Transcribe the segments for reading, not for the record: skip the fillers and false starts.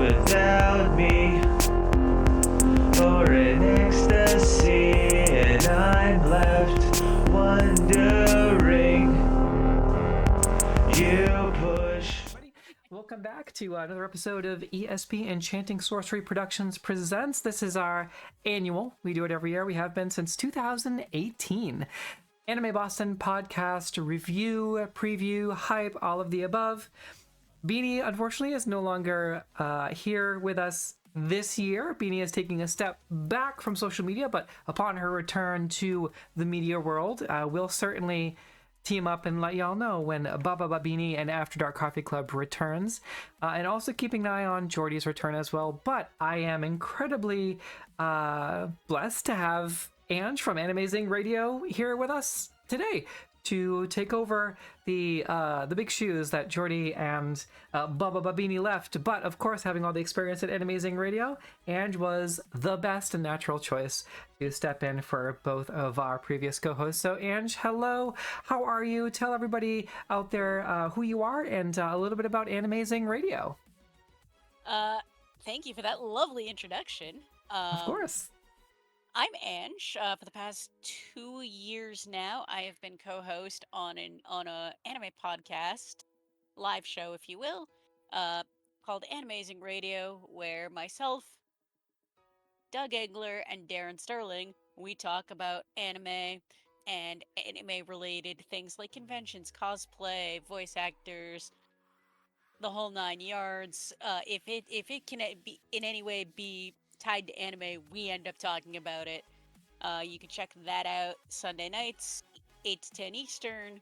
without me, or in ecstasy, and I'm left wondering. You push. Welcome back to another episode of ESP Enchanting Sorcery Productions Presents. This is our annual. We do it every year. We have been since 2018. Anime Boston podcast review, preview, hype, all of the above. Beanie, unfortunately, is no longer here with us this year. Beanie is taking a step back from social media, but upon her return to the media world, we'll certainly team up and let y'all know when Baba Beanie and After Dark Coffee Club returns, and also keeping an eye on Jordy's return as well. But I am incredibly blessed to have Ange from AnimeZingRadio here with us today to take over the big shoes that Jordy and Baba Beanie left. But of course, having all the experience at AnimeZingRadio, Ange was the best and natural choice to step in for both of our previous co-hosts. So Ange, hello, how are you? Tell everybody out there who you are and a little bit about AnimeZingRadio. Thank you for that lovely introduction. Of course. I'm Ange. For the past 2 years now, I have been co-host on a anime podcast, live show, if you will, called AnimeZingRadio, where myself, Doug Egler, and Darren Sterling, we talk about anime and anime-related things like conventions, cosplay, voice actors, the whole 9 yards. If it can be in any way be tied to anime, we end up talking about it. You can check that out Sunday nights, 8 to 10 Eastern.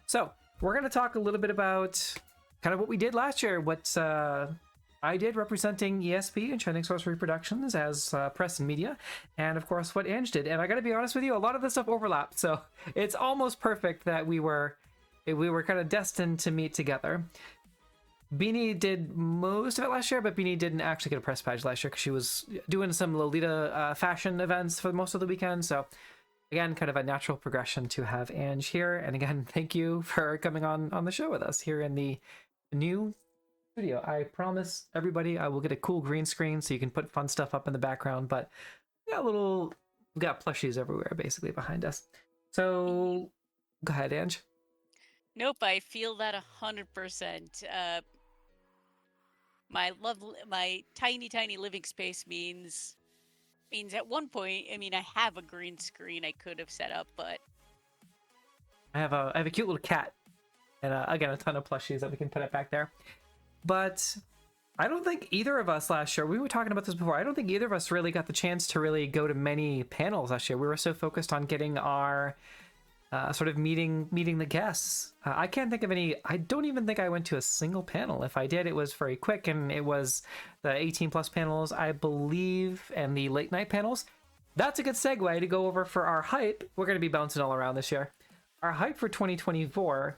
So we're going to talk a little bit about kind of what we did last year, what I did representing ESP, Enchanting Sorcery Productions, as press and media, and of course what Ange did. And I got to be honest with you, a lot of this stuff overlapped, so it's almost perfect that we were kind of destined to meet together. Beanie did most of it last year, but Beanie didn't actually get a press badge last year because she was doing some Lolita fashion events for most of the weekend. So again, kind of a natural progression to have Ange here. And again, thank you for coming on the show with us here in the new studio. I promise everybody I will get a cool green screen so you can put fun stuff up in the background, but we got plushies everywhere basically behind us. So go ahead, Ange. Nope, I feel that 100%. My tiny living space means at one point, I mean, I have a green screen I could have set up, but I have a cute little cat, and again, a ton of plushies that we can put it back there. But I don't think either of us last year, we were talking about this before, I don't think either of us really got the chance to really go to many panels last year. We were so focused on getting our sort of meeting the guests. I can't think of any. I don't even think I went to a single panel. If I did, it was very quick, and it was the 18 plus panels, I believe, and the late night panels. That's a good segue to go over for our hype. We're going to be bouncing all around this year. Our hype for 2024,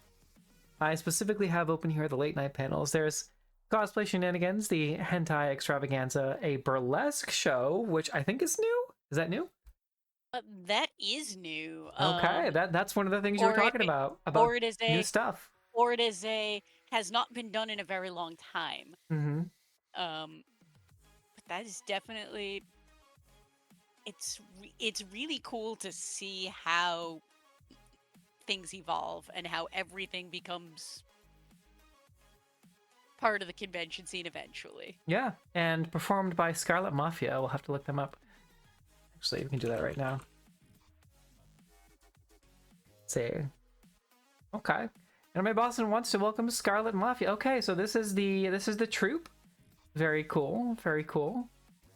I specifically have open here the late night panels. There's Cosplay Shenanigans, the Hentai Extravaganza, a Burlesque show, which I think is new. Is that new? that is new. Okay, that's one of the things you were talking about or it is new stuff. Or it is has not been done in a very long time. Mm-hmm. But that is definitely it's really cool to see how things evolve and how everything becomes part of the convention scene eventually. Yeah, and performed by Scarlet Mafia. We'll have to look them up. Actually, we can do that right now. Let's see. Okay. Anime Boston wants to welcome Scarlet Mafia. Okay, so this is the troupe. Very cool. Very cool.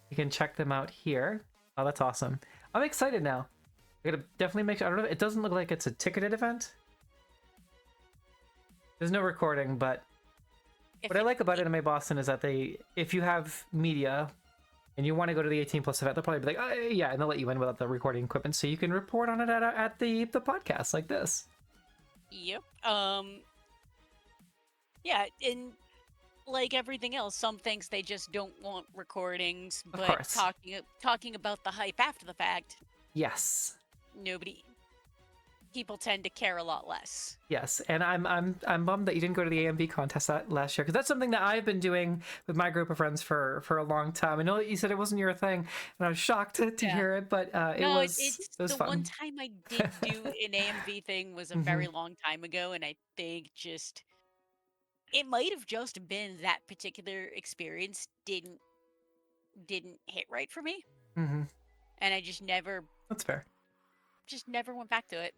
You can check them out here. Oh, that's awesome. I'm excited now. I gotta definitely make sure. I don't know. It doesn't look like it's a ticketed event. There's no recording, but what I like about Anime Boston is that if you have media and you want to go to the 18 plus event, they'll probably be like, oh, yeah, and they'll let you in without the recording equipment, so you can report on it at the podcast like this. Yep. Yeah, and like everything else, some things they just don't want recordings, but talking about the hype after the fact. Yes. Nobody. people tend to care a lot less. Yes, and I'm bummed that you didn't go to the AMV contest last year, because that's something that I've been doing with my group of friends for a long time. I know that you said it wasn't your thing, and I was shocked to Yeah. hear it, but No, it it's was the one fun. time I did do an AMV thing was a Hmm. very long time ago, and I think just it might have just been that particular experience didn't hit right for me, Hmm. and I That's fair. just never went back to it.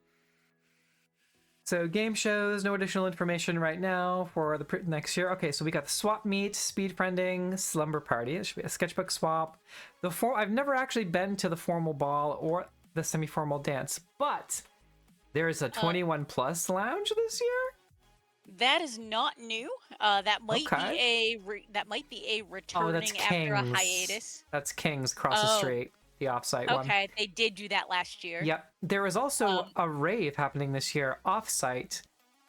So game shows, no additional information right now for the next year. Okay, so we got the swap meet, speed friending, slumber party. It should be a sketchbook swap. I've never actually been to the formal ball or the semi-formal dance, but there is a 21 plus lounge this year. That is not new. Okay. That might be a Oh, that's returning after a King's. hiatus. That's King's across the Oh, street, the offsite one. okay. They did do that last year. Yep. There is also Um, a rave happening this year offsite,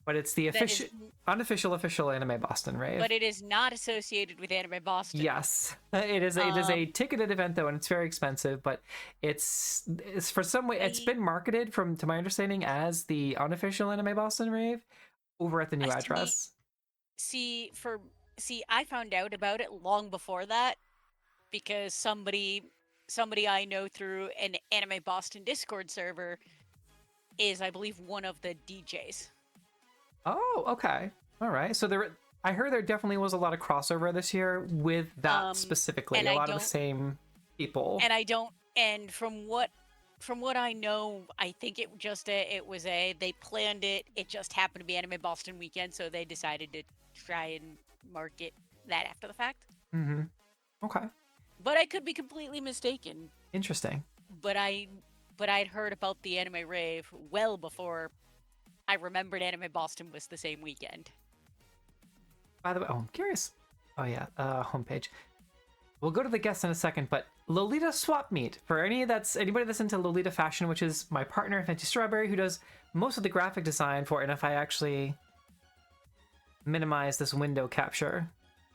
but it's the that is, unofficial Anime Boston rave. but it is not associated with Anime Boston. Yes, it is. It is a Um, ticketed event though, and it's very expensive. But it's for some way it's I, been marketed, to my understanding, as the unofficial Anime Boston rave over at the I new address. see for see I found out about it long before that because somebody I know through an Anime Boston Discord server is, I believe, one of the DJs. Oh, okay, all right. So I heard there definitely was a lot of crossover this year with that specifically. And A I lot of the don't same people. and I don't and from what I know, I think it was they planned it. It just happened to be Anime Boston weekend, so they decided to try and market that after the fact. Mm-hmm. Okay. But I could be completely mistaken. Interesting. But I'd heard about the anime rave well before I remembered Anime Boston was the same weekend. By the way, I'm curious. Oh yeah, homepage. We'll go to the guests in a second, but Lolita swap meet for anybody that's into Lolita fashion, which is my partner Fenty Strawberry, who does most of the graphic design for it. And if I actually minimize this window capture,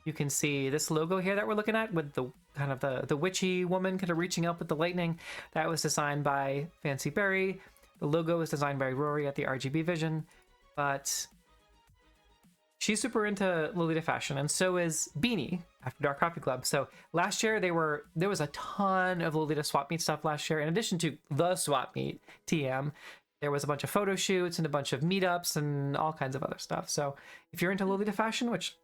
you can see this logo here that we're looking at with the kind of the witchy woman kind of reaching up with the lightning. That was designed by Fancy Berry. The logo was designed by Rory at the RGB Vision, but she's super into Lolita fashion, and so is Beanie After Dark Coffee Club. So last year there was a ton of Lolita swap meet stuff last year. In addition to the swap meet TM, there was a bunch of photo shoots and a bunch of meetups and all kinds of other stuff. So if you're into Lolita fashion, which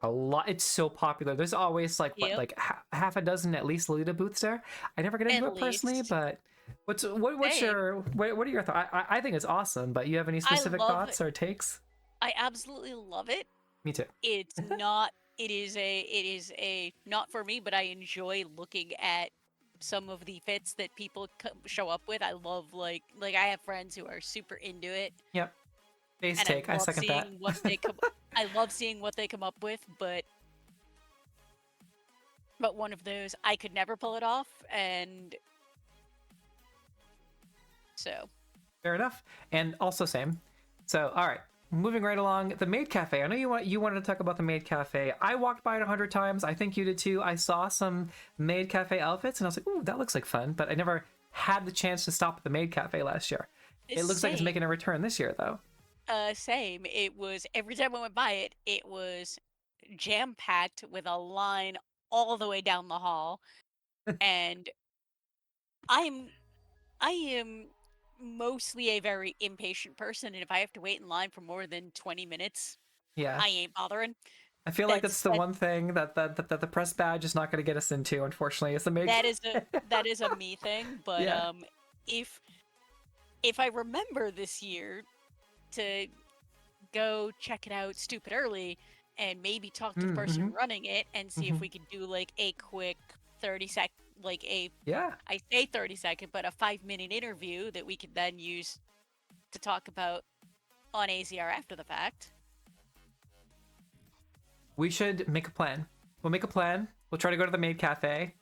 it's so popular, there's always Yep. half a dozen at least Lolita booths there. I never get into At it personally, least. but what Hey, are your thoughts? I think it's awesome, but you have any I specific love it. thoughts or takes? I absolutely love it. Me too. It's not it is a not for me, but I enjoy looking at some of the fits that people show up with. I love like I have friends who are super into it, Yep. Base and I take. I love second that. seeing what they come I love seeing what they come up with, but one of those I could never pull it off, and so Fair enough. And also same. So, all right. Moving right along, the Maid Cafe. I know you wanted to talk about the Maid Cafe. I walked by it 100 times. I think you did too. I saw some Maid Cafe outfits, and I was like, "Ooh, that looks like fun." But I never had the chance to stop at the Maid Cafe last year. It looks like it's same. making a return this year, though. Same. It was every time I went by it, it was jam packed with a line all the way down the hall, and I'm I am mostly a very impatient person, and if I have to wait in line for more than 20 minutes, Yeah, I ain't bothering. I feel like That's that's the that one thing that the press badge is not going to get us into. Unfortunately, is the Maid Cafe. that is a me thing, but Yeah. if if I remember this year to go check it out stupid early and maybe talk to the Mm-hmm. person running it and see Mm-hmm. if we could do like a quick 30-second, like Yeah. I say 30-second, but a 5-minute interview that we could then use to talk about on AZR after the fact. We should make a plan. We'll make a plan. We'll try to go to the Maid Cafe,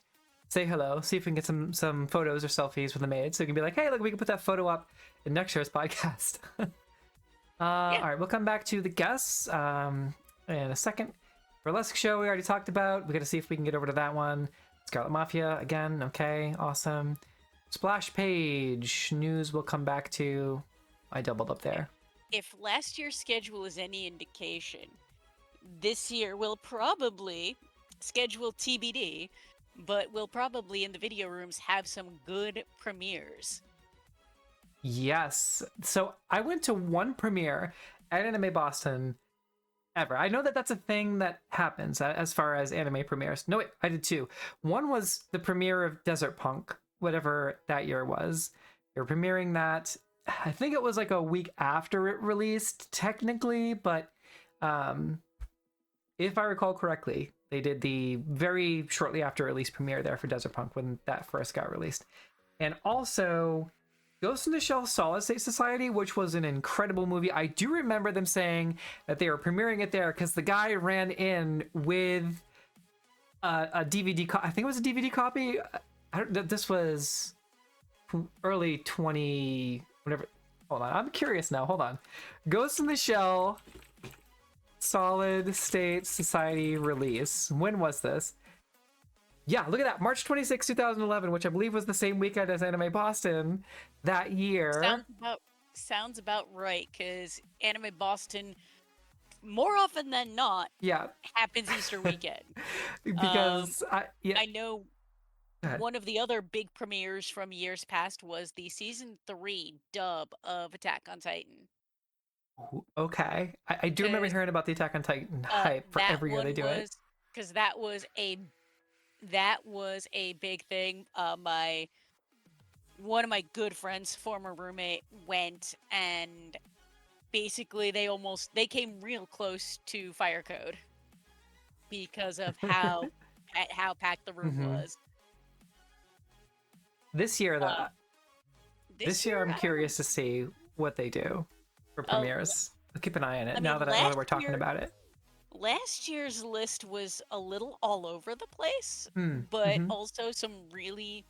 say hello, see if we can get some photos or selfies with the maid, so we can be like, hey, look, we can put that photo up in next year's podcast. Yeah. All right, we'll come back to the guests in a second. Burlesque show we already talked about. We got to see if we can get over to that one. Scarlet Mafia again. Okay, awesome. Splash page news we'll come back to. I doubled up there. If last year's schedule is any indication, this year will probably schedule TBD, but we'll probably in the video rooms have some good premieres. Yes. So I went to one premiere at Anime Boston ever. I know that that's a thing that happens as far as anime premieres. No, wait, I did two. One was the premiere of Desert Punk, whatever that year was. They were premiering that. I think it was like a week after it released, technically, but if I recall correctly, they did the very shortly after release premiere there for Desert Punk when that first got released. And also Ghost in the Shell Solid State Society, which was an incredible movie. I do remember them saying that they were premiering it there because the guy ran in with a DVD. I think it was a DVD copy. This was early 20. Whatever. Hold on. I'm curious now. Hold on. Ghost in the Shell Solid State Society release. When was this? Yeah, look at that. March 26, 2011, which I believe was the same weekend as Anime Boston that year. Sounds about right, because Anime Boston, more often than not, happens Easter weekend. Because I know one of the other big premieres from years past was the season 3 dub of Attack on Titan. Okay. I do remember hearing about the Attack on Titan hype for every year they do it. Because that was a big thing. One of my good friends, former roommate, went, and basically they came real close to Fire Code because of how packed the room was. This year, though, this year I'm curious to see what they do for premieres. I'll keep an eye on it now that we're talking about it. Last year's list was a little all over the place, but also some really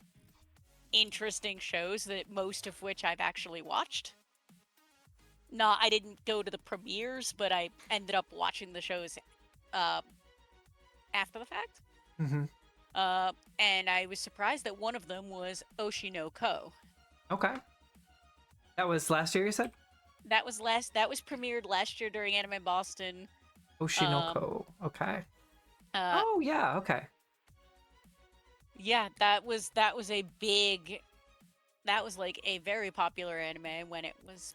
interesting shows that most of which I've actually watched. No, I didn't go to the premieres, but I ended up watching the shows after the fact. And I was surprised that one of them was Oshi no Ko. Okay. That was last year, you said? That was premiered last year during Anime Boston. Oshi no Ko. Okay. Oh yeah, okay. Yeah, that was like a very popular anime when it was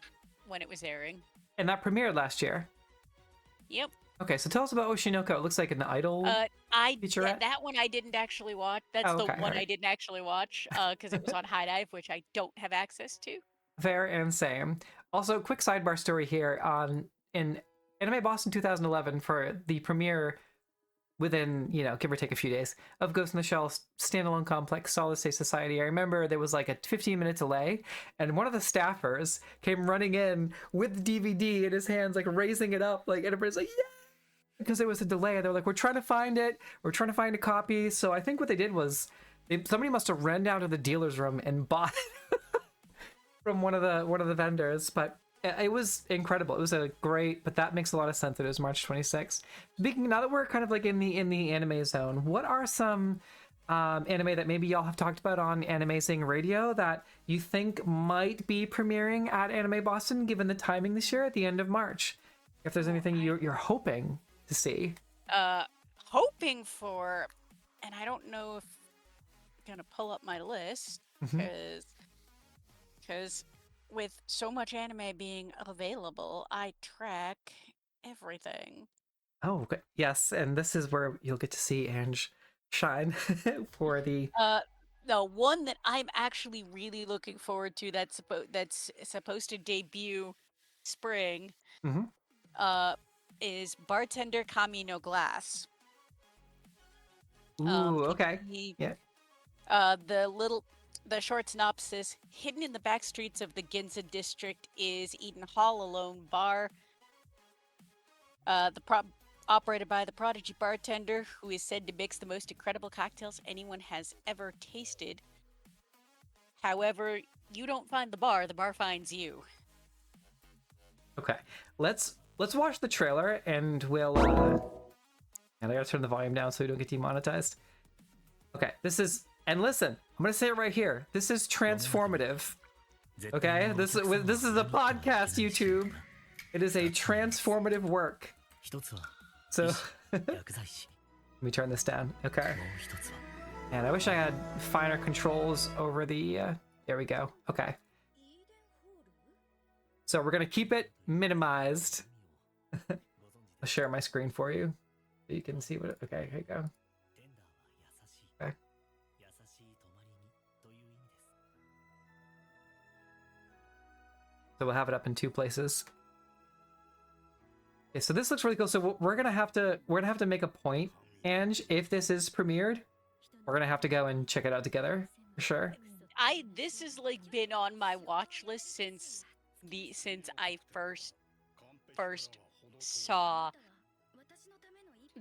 airing. And that premiered last year. Yep. Okay, so tell us about Oshi no Ko. It looks like an idol featurette. That one I didn't actually watch. That's the one I didn't actually watch because it was on High Dive, which I don't have access to. Fair and same. Also, quick sidebar story here in Anime Boston 2011 for the premiere within, give or take a few days, of Ghost in the Shell standalone complex Solid State Society. I remember there was like a 15-minute delay, and one of the staffers came running in with the DVD in his hands, like raising it up, like everybody's like, yeah! Because there was a delay. They're like, we're trying to find it. We're trying to find a copy. So I think what they did was somebody must have ran down to the dealer's room and bought it from one of the vendors. But it was incredible. It was but that makes a lot of sense that it was March 26th. Speaking, now that we're kind of like in the anime zone, what are some anime that maybe y'all have talked about on AnimeZingRadio that you think might be premiering at Anime Boston given the timing this year at the end of March? If there's anything you're hoping to see. Hoping for, and I don't know if I'm gonna pull up my list because with so much anime being available, I track everything. Oh, okay. Yes, and this is where you'll get to see Ange shine for the one that I'm actually really looking forward to that's supposed to debut spring. Is Bartender Kami no Glass. Ooh, okay. Yeah. The short synopsis: hidden in the back streets of the Ginza district is Eden Hall, a lone bar. Operated by the prodigy bartender, who is said to mix the most incredible cocktails anyone has ever tasted. However, you don't find the bar finds you. Okay, let's watch the trailer and we'll and I gotta turn the volume down so we don't get demonetized. Okay, and listen, I'm gonna say it right here. This is transformative. Okay, this is a podcast, YouTube. It is a transformative work. So let me turn this down. Okay. And I wish I had finer controls over the. There we go. Okay. So we're gonna keep it minimized. I'll share my screen for you, so you can see what. Okay, here you go. Okay. So we'll have it up in 2 places. Okay, so this looks really cool. So we're gonna have to make a point, Ange, if this is premiered, we're gonna have to go and check it out together for sure. This has like been on my watch list since I first saw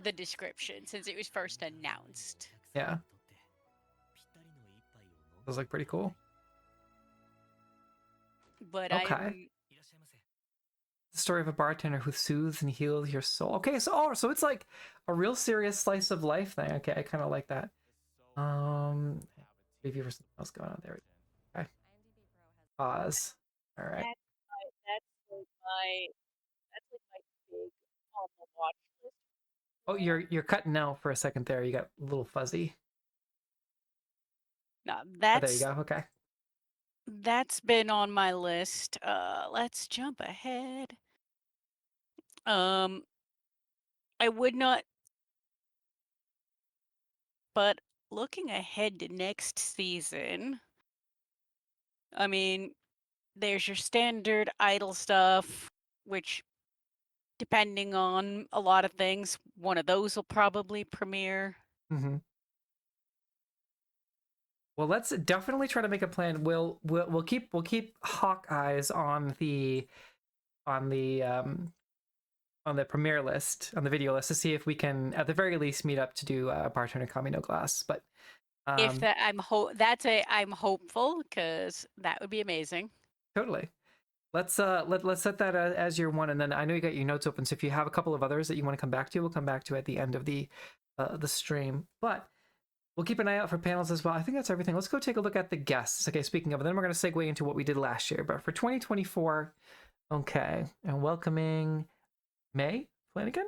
the description, since it was first announced. Yeah. Those look pretty cool. But okay. The story of a bartender who soothes and heals your soul. Okay, so it's like a real serious slice of life thing. Okay, I kind of like that. Review for something else going on there. Okay. Pause. All right. That's like my big on the watch list. Oh, you're cutting out for a second there. You got a little fuzzy. No, there you go. Okay. That's been on my list. Let's jump ahead. I would not, but looking ahead to next season, I mean, there's your standard idol stuff, which, depending on a lot of things, one of those will probably premiere. Mm-hmm. Well, let's definitely try to make a plan. We'll keep hawk eyes on the premiere list, on the video list, to see if we can at the very least meet up to do Bartender Kami no Glass. But if that, I'm hopeful, because that would be amazing. Totally. Let's set that as your one, and then I know you got your notes open, so if you have a couple of others that you want to come back to, we'll come back to at the end of the stream. But we'll keep an eye out for panels as well. I think that's everything. Let's go take a look at the guests. Okay, speaking of, and then we're going to segue into what we did last year. But for 2024, okay, and welcoming May Flanagan,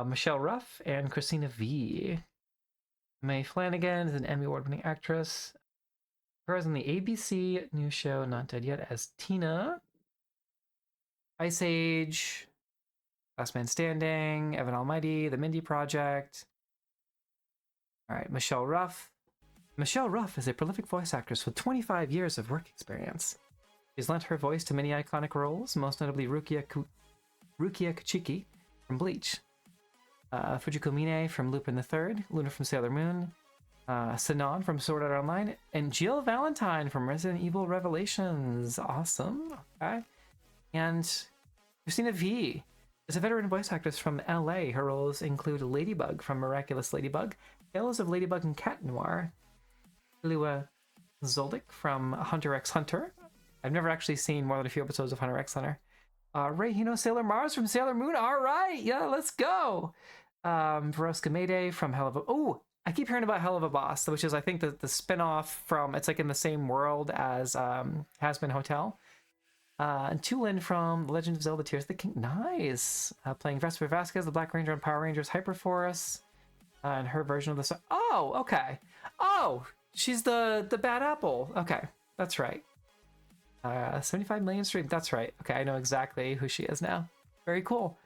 Michelle Ruff, and Christina V. May Flanagan is an Emmy Award-winning actress. Stars on the ABC new show Not Dead Yet as Tina. Ice Age, Last Man Standing, Evan Almighty, The Mindy Project. All right, Michelle Ruff. Michelle Ruff is a prolific voice actress with 25 years of work experience. She's lent her voice to many iconic roles, most notably Rukia Kuchiki from Bleach, Fujiko Mine from Lupin the Third, Luna from Sailor Moon, Sinon from Sword Art Online, and Jill Valentine from Resident Evil Revelations. Awesome. Okay. And Christina V is a veteran voice actress from LA. Her roles include Ladybug from Miraculous Ladybug, Tales of Ladybug and Cat Noir, Ilua Zoldyck from Hunter x Hunter. I've never actually seen more than a few episodes of Hunter x Hunter. Rei Hino Sailor Mars from Sailor Moon. All right, yeah, let's go. Veroska Mayday from Hell of a... Oh, I keep hearing about Hell of a Boss, which is, I think, the spin-off from... It's like in the same world as Has Been Hotel. And Tulin from The Legend of Zelda Tears of the King. Nice. Playing Vesper Vasquez, the Black Ranger on Power Rangers Hyperforce. And her version of the song. Oh, okay. Oh, she's the Bad Apple. Okay, that's right. 75 million streams. That's right. Okay, I know exactly who she is now. Very cool.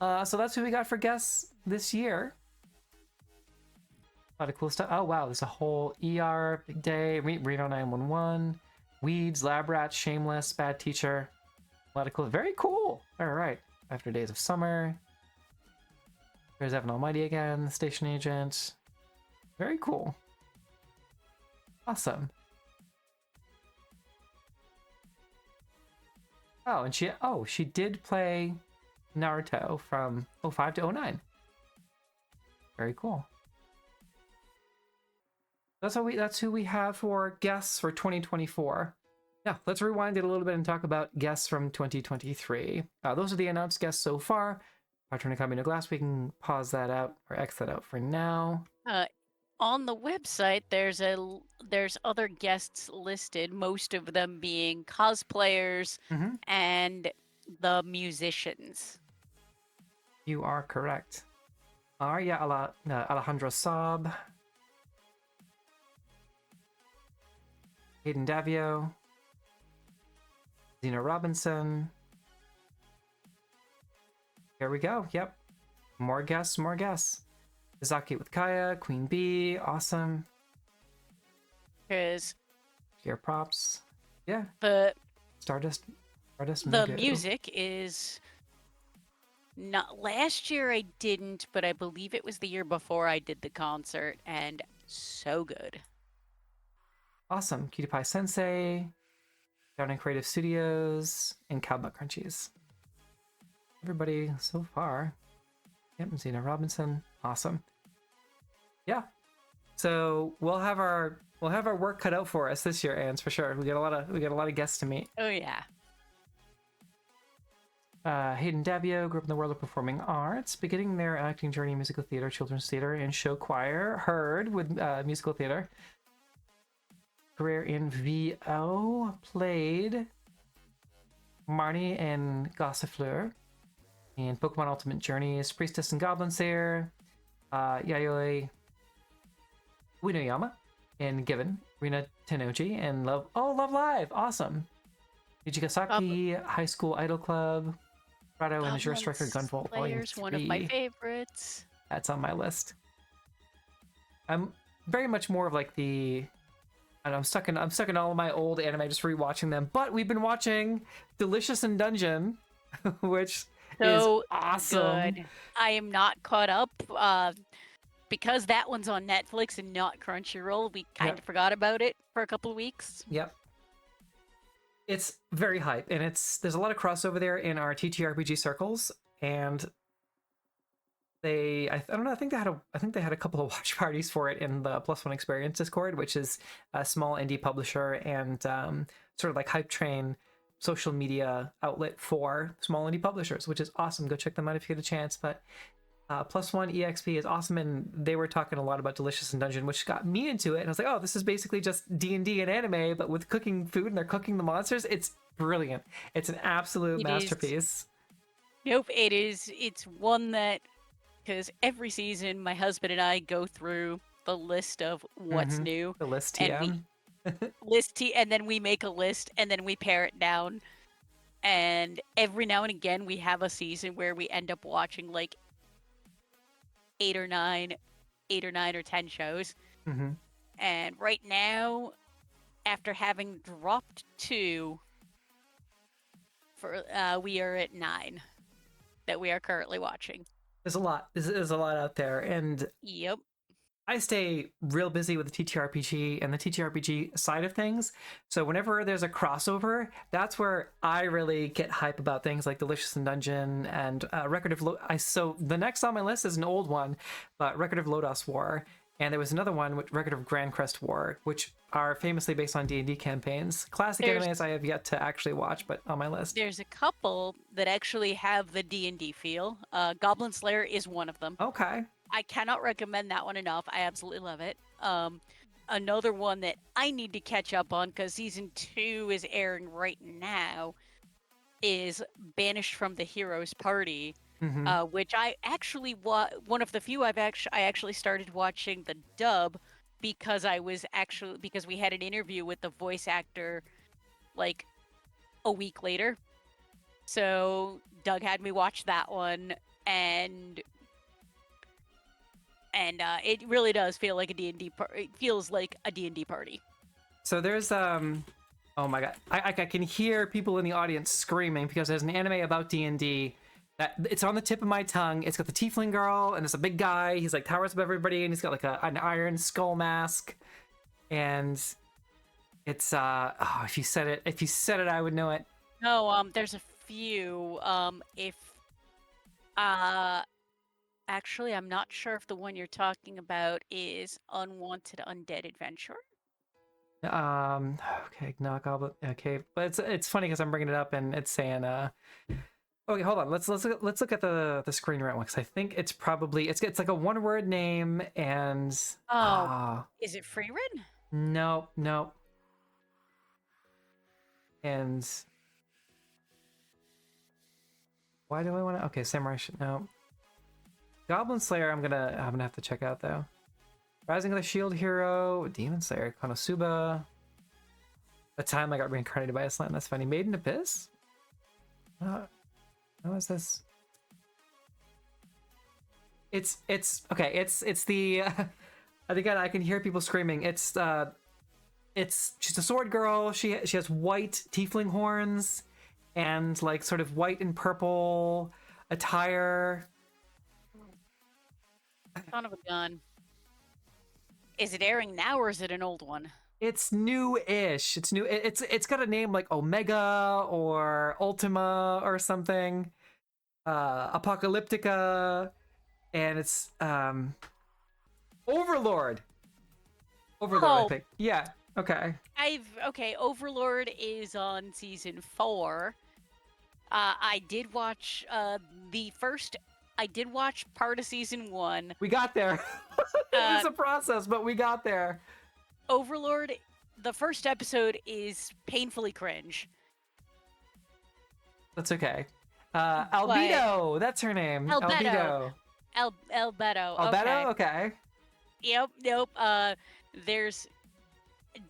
So that's who we got for guests this year. A lot of cool stuff. Oh, wow. There's a whole ER Big Day, Reno 911, Weeds, Lab Rats, Shameless, Bad Teacher. A lot of cool. Very cool. All right. After Days of Summer. There's Evan Almighty again, Station Agent. Very cool. Awesome. Oh, and she did play Naruto from 05 to 09. Very cool. That's who we have for guests for 2024. Now, let's rewind it a little bit and talk about guests from 2023. Those are the announced guests so far. Bartender Kami no Glass, we can pause that out or X that out for now. on the website, there's other guests listed, most of them being cosplayers Mm-hmm. and the musicians. You are correct. Yeah, Alejandro Saab, Hayden Davio, Zena Robinson. Here we go. Yep. More guests, more guests. Izaki with Kaya, Queen Bee, awesome. Because Gear props. Yeah. the Stardust the Magoo. music is not last year I didn't, but I believe it was the year before I did the concert, and so good. Awesome. Cutie Pie Sensei, Down in Creative Studios, and Cowbutt Crunchies. Everybody so far. Yep, Zena Robinson. Awesome. Yeah. So we'll have our work cut out for us this year, Ans, for sure. We got a lot of guests to meet. Oh yeah. Hayden Davio grew up in the world of performing arts, beginning their acting journey in musical theater, children's theater, and show choir. Heard with musical theater. Career in VO, played Marnie and Gossifleur in Pokemon Ultimate Journeys, Priestess and Goblin Slayer, Yayoi Uenoyama in Given, Rina Tenouchi, and Love Live, awesome. Yujigasaki High School Idol Club, Prado and Azure Striker Gunvolt Volume 3. One of my favorites. That's on my list. I'm very much more of like the, and I'm stuck in all of my old anime, just rewatching them. But we've been watching Delicious in Dungeon, which So is awesome. good. I am not caught up because that one's on Netflix and not Crunchyroll. We kind of forgot about it for a couple of weeks. Yep. It's very hype, and there's a lot of crossover there in our TTRPG circles, and I don't know, I think they had a couple of watch parties for it in the Plus One Experience Discord, which is a small indie publisher and sort of like hype train social media outlet for small indie publishers, which is awesome. Go check them out if you get a chance. But Plus One EXP is awesome, and they were talking a lot about Delicious in Dungeon, which got me into it. And I was like, oh, this is basically just D&D and anime, but with cooking food, and they're cooking the monsters. It's brilliant. It's an absolute masterpiece. Nope, it is. It's one that, because every season my husband and I go through the list of what's new. The list TM. And then we make a list, and then we pare it down. And every now and again, we have a season where we end up watching like 8 or 9 or 10 shows. And right now, after having dropped 2, we are at 9 that we are currently watching. There's a lot. There's a lot out there, and yep. I stay real busy with the TTRPG and the TTRPG side of things. So whenever there's a crossover, that's where I really get hype about things like Delicious in Dungeon and Record of so the next on my list is an old one, but Record of Lodos War, and there was another one with Record of Grand Crest War, which are famously based on D&D campaigns. Classic animes I have yet to actually watch, but on my list. There's a couple that actually have the D&D feel. Goblin Slayer is one of them. Okay. I cannot recommend that one enough. I absolutely love it. Another one that I need to catch up on because season 2 is airing right now is Banished from the Heroes Party, which I actually one of the few I actually started watching the dub because because we had an interview with the voice actor like a week later. So Doug had me watch that one, and it really does feel like a D&D it feels like a D&D party. So there's oh my god, I can hear people in the audience screaming because there's an anime about D&D that it's on the tip of my tongue. It's got the tiefling girl and it's a big guy. He's like towers above everybody, and he's got like an iron skull mask, and it's if you said it I would know it. No, there's a few. Actually, I'm not sure if the one you're talking about is Unwanted Undead Adventure. Okay, no, Goblin. Okay, but it's funny because I'm bringing it up and it's saying Okay, hold on. Let's look at the screen right one because I think it's probably it's like a one word name and Oh, is it Freerin? no, no, and why do I want to? Okay, Samurai. No, Goblin Slayer. I'm gonna have to check out though. Rising of the Shield Hero, Demon Slayer, Konosuba. The time I got reincarnated by a slime. That's funny. Maiden Abyss. How is this? It's okay. It's the. Again, I can hear people screaming. It's she's a sword girl. She has white tiefling horns, and like sort of white and purple attire. Son of a gun. Is it airing now or is it an old one? It's new-ish. It's new. It's got a name like Omega or Ultima or something. Apocalyptica, and it's Overlord. Overlord, I think. Yeah. Okay. Okay. Overlord is on season 4. I did watch I did watch part of season 1. We got there. It was a process, but we got there. Overlord, the first episode is painfully cringe. That's okay. Albedo, that's her name. Albedo. Albedo. Albedo. Albedo? Okay. Yep. Nope. There's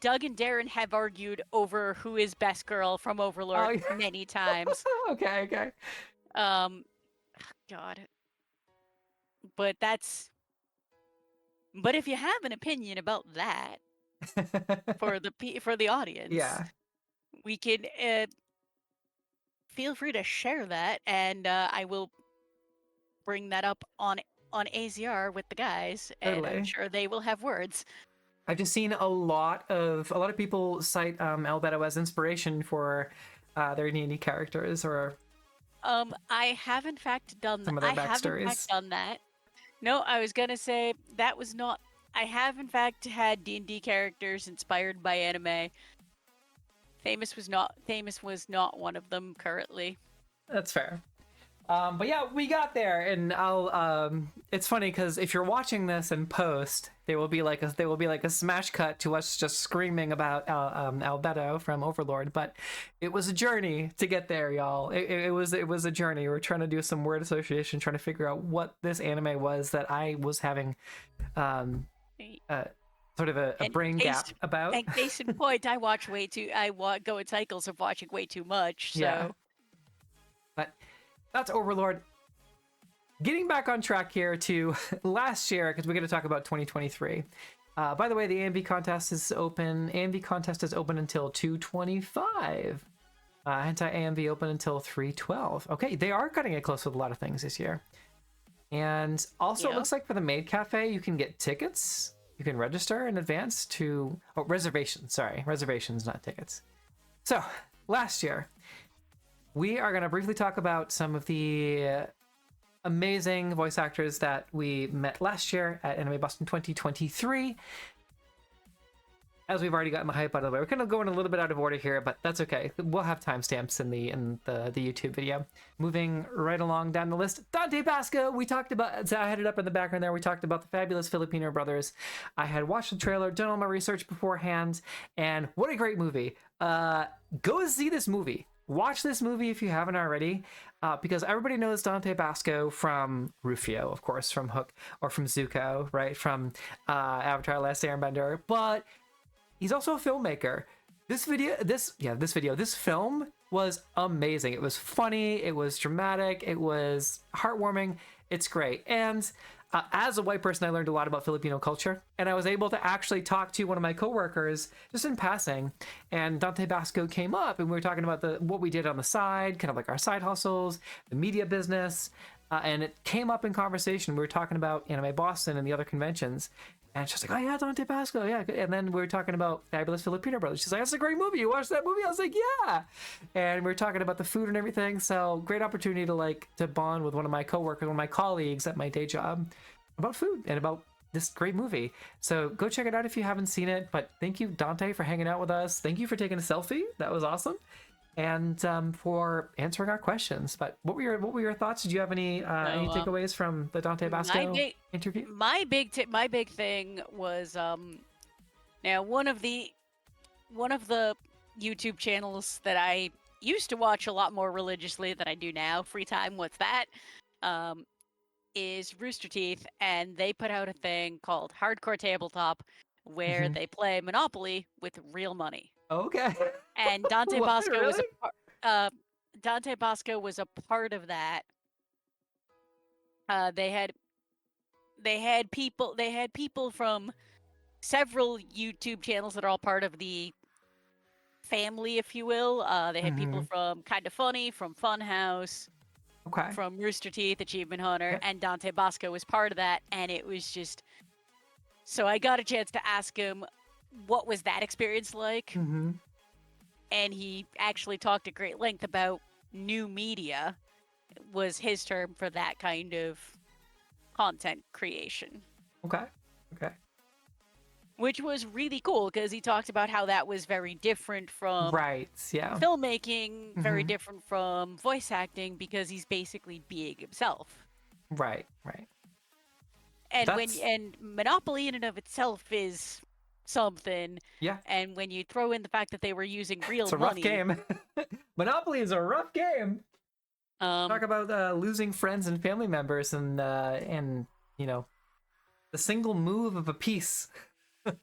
Doug and Darren have argued over who is best girl from Overlord many times. Okay. God. But if you have an opinion about that for the audience, yeah, we can feel free to share that, and I will bring that up on AZR with the guys, and totally. I'm sure they will have words. I've just seen a lot of people cite Albedo as inspiration for their D&D characters, or I have in fact done some of their backstories. that. No, I was gonna say that was not. I have in fact had D&D characters inspired by anime. Famous was not one of them currently. That's fair. But yeah, we got there, and I'll. It's funny because if you're watching this in post, there will be like a smash cut to us just screaming about Albedo from Overlord. But it was a journey to get there, y'all. It was a journey. We're trying to do some word association, trying to figure out what this anime was that I was having, sort of a brain gap about. And case in point, I watch way too. Go in cycles of watching way too much. So. Yeah. But that's Overlord. Getting back on track here to last year, because we're going to talk about 2023. By the way, the AMV contest is open. AMV contest is open until 2/25. Anti-AMV open until 3/12. Okay, they are cutting it close with a lot of things this year. And also, It looks like for the Maid Cafe, you can get tickets. You can register in advance to... Oh, reservations. Sorry, reservations, not tickets. So, last year, we are going to briefly talk about some of the amazing voice actors that we met last year at Anime Boston 2023. As we've already gotten the hype out of the way, we're going to go in a little bit out of order here, but that's okay. We'll have timestamps in the YouTube video. Moving right along down the list, Dante Basco. We talked about, so I had it up in the background there. We talked about the fabulous Filipino brothers. I had watched the trailer, done all my research beforehand, and what a great movie. Go see this movie. Watch this movie if you haven't already, because everybody knows Dante Basco from Rufio, of course, from Hook, or from Zuko, right, from Avatar: Last Airbender, but he's also a filmmaker. This film was amazing. It was funny, it was dramatic, it was heartwarming, it's great. And as a white person, I learned a lot about Filipino culture, and I was able to actually talk to one of my coworkers just in passing, and Dante Basco came up, and we were talking about what we did on the side, kind of like our side hustles, the media business, and it came up in conversation. We were talking about Anime Boston and the other conventions, and she's like, oh yeah, Dante Basco, yeah. And then we were talking about Fabulous Filipino Brothers. She's like, that's a great movie. You watched that movie? I was like, yeah. And we were talking about the food and everything. So great opportunity to bond with one of my coworkers, one of my colleagues at my day job about food and about this great movie. So go check it out if you haven't seen it. But thank you, Dante, for hanging out with us. Thank you for taking a selfie. That was awesome. and for answering our questions. But what were your thoughts? Did you have any takeaways from the Dante Basco interview? My big thing was now one of the YouTube channels that I used to watch a lot more religiously than I do now. Free time, what's that? Is Rooster Teeth, and they put out a thing called Hardcore Tabletop, where they play Monopoly with real money. Okay. And Dante What, Basco was really? Dante Basco was a part of that. They had people from several YouTube channels that are all part of the family, if you will. They had people from Kinda Funny, from Funhouse, Okay. from Rooster Teeth, Achievement Hunter, Yeah. and Dante Basco was part of that. And it was just, so I got a chance to ask him, what was that experience like? And he actually talked at great length about new media, was his term for that kind of content creation. Okay. Okay. Which was really cool because he talked about how that was very different from Yeah. filmmaking, very different from voice acting, because he's basically being himself. Right. And and Monopoly in and of itself is something. Yeah. And when you throw in the fact that they were using real it's a money, rough game. Monopoly is a rough game. Talk about losing friends and family members, and you know, the single move of a piece.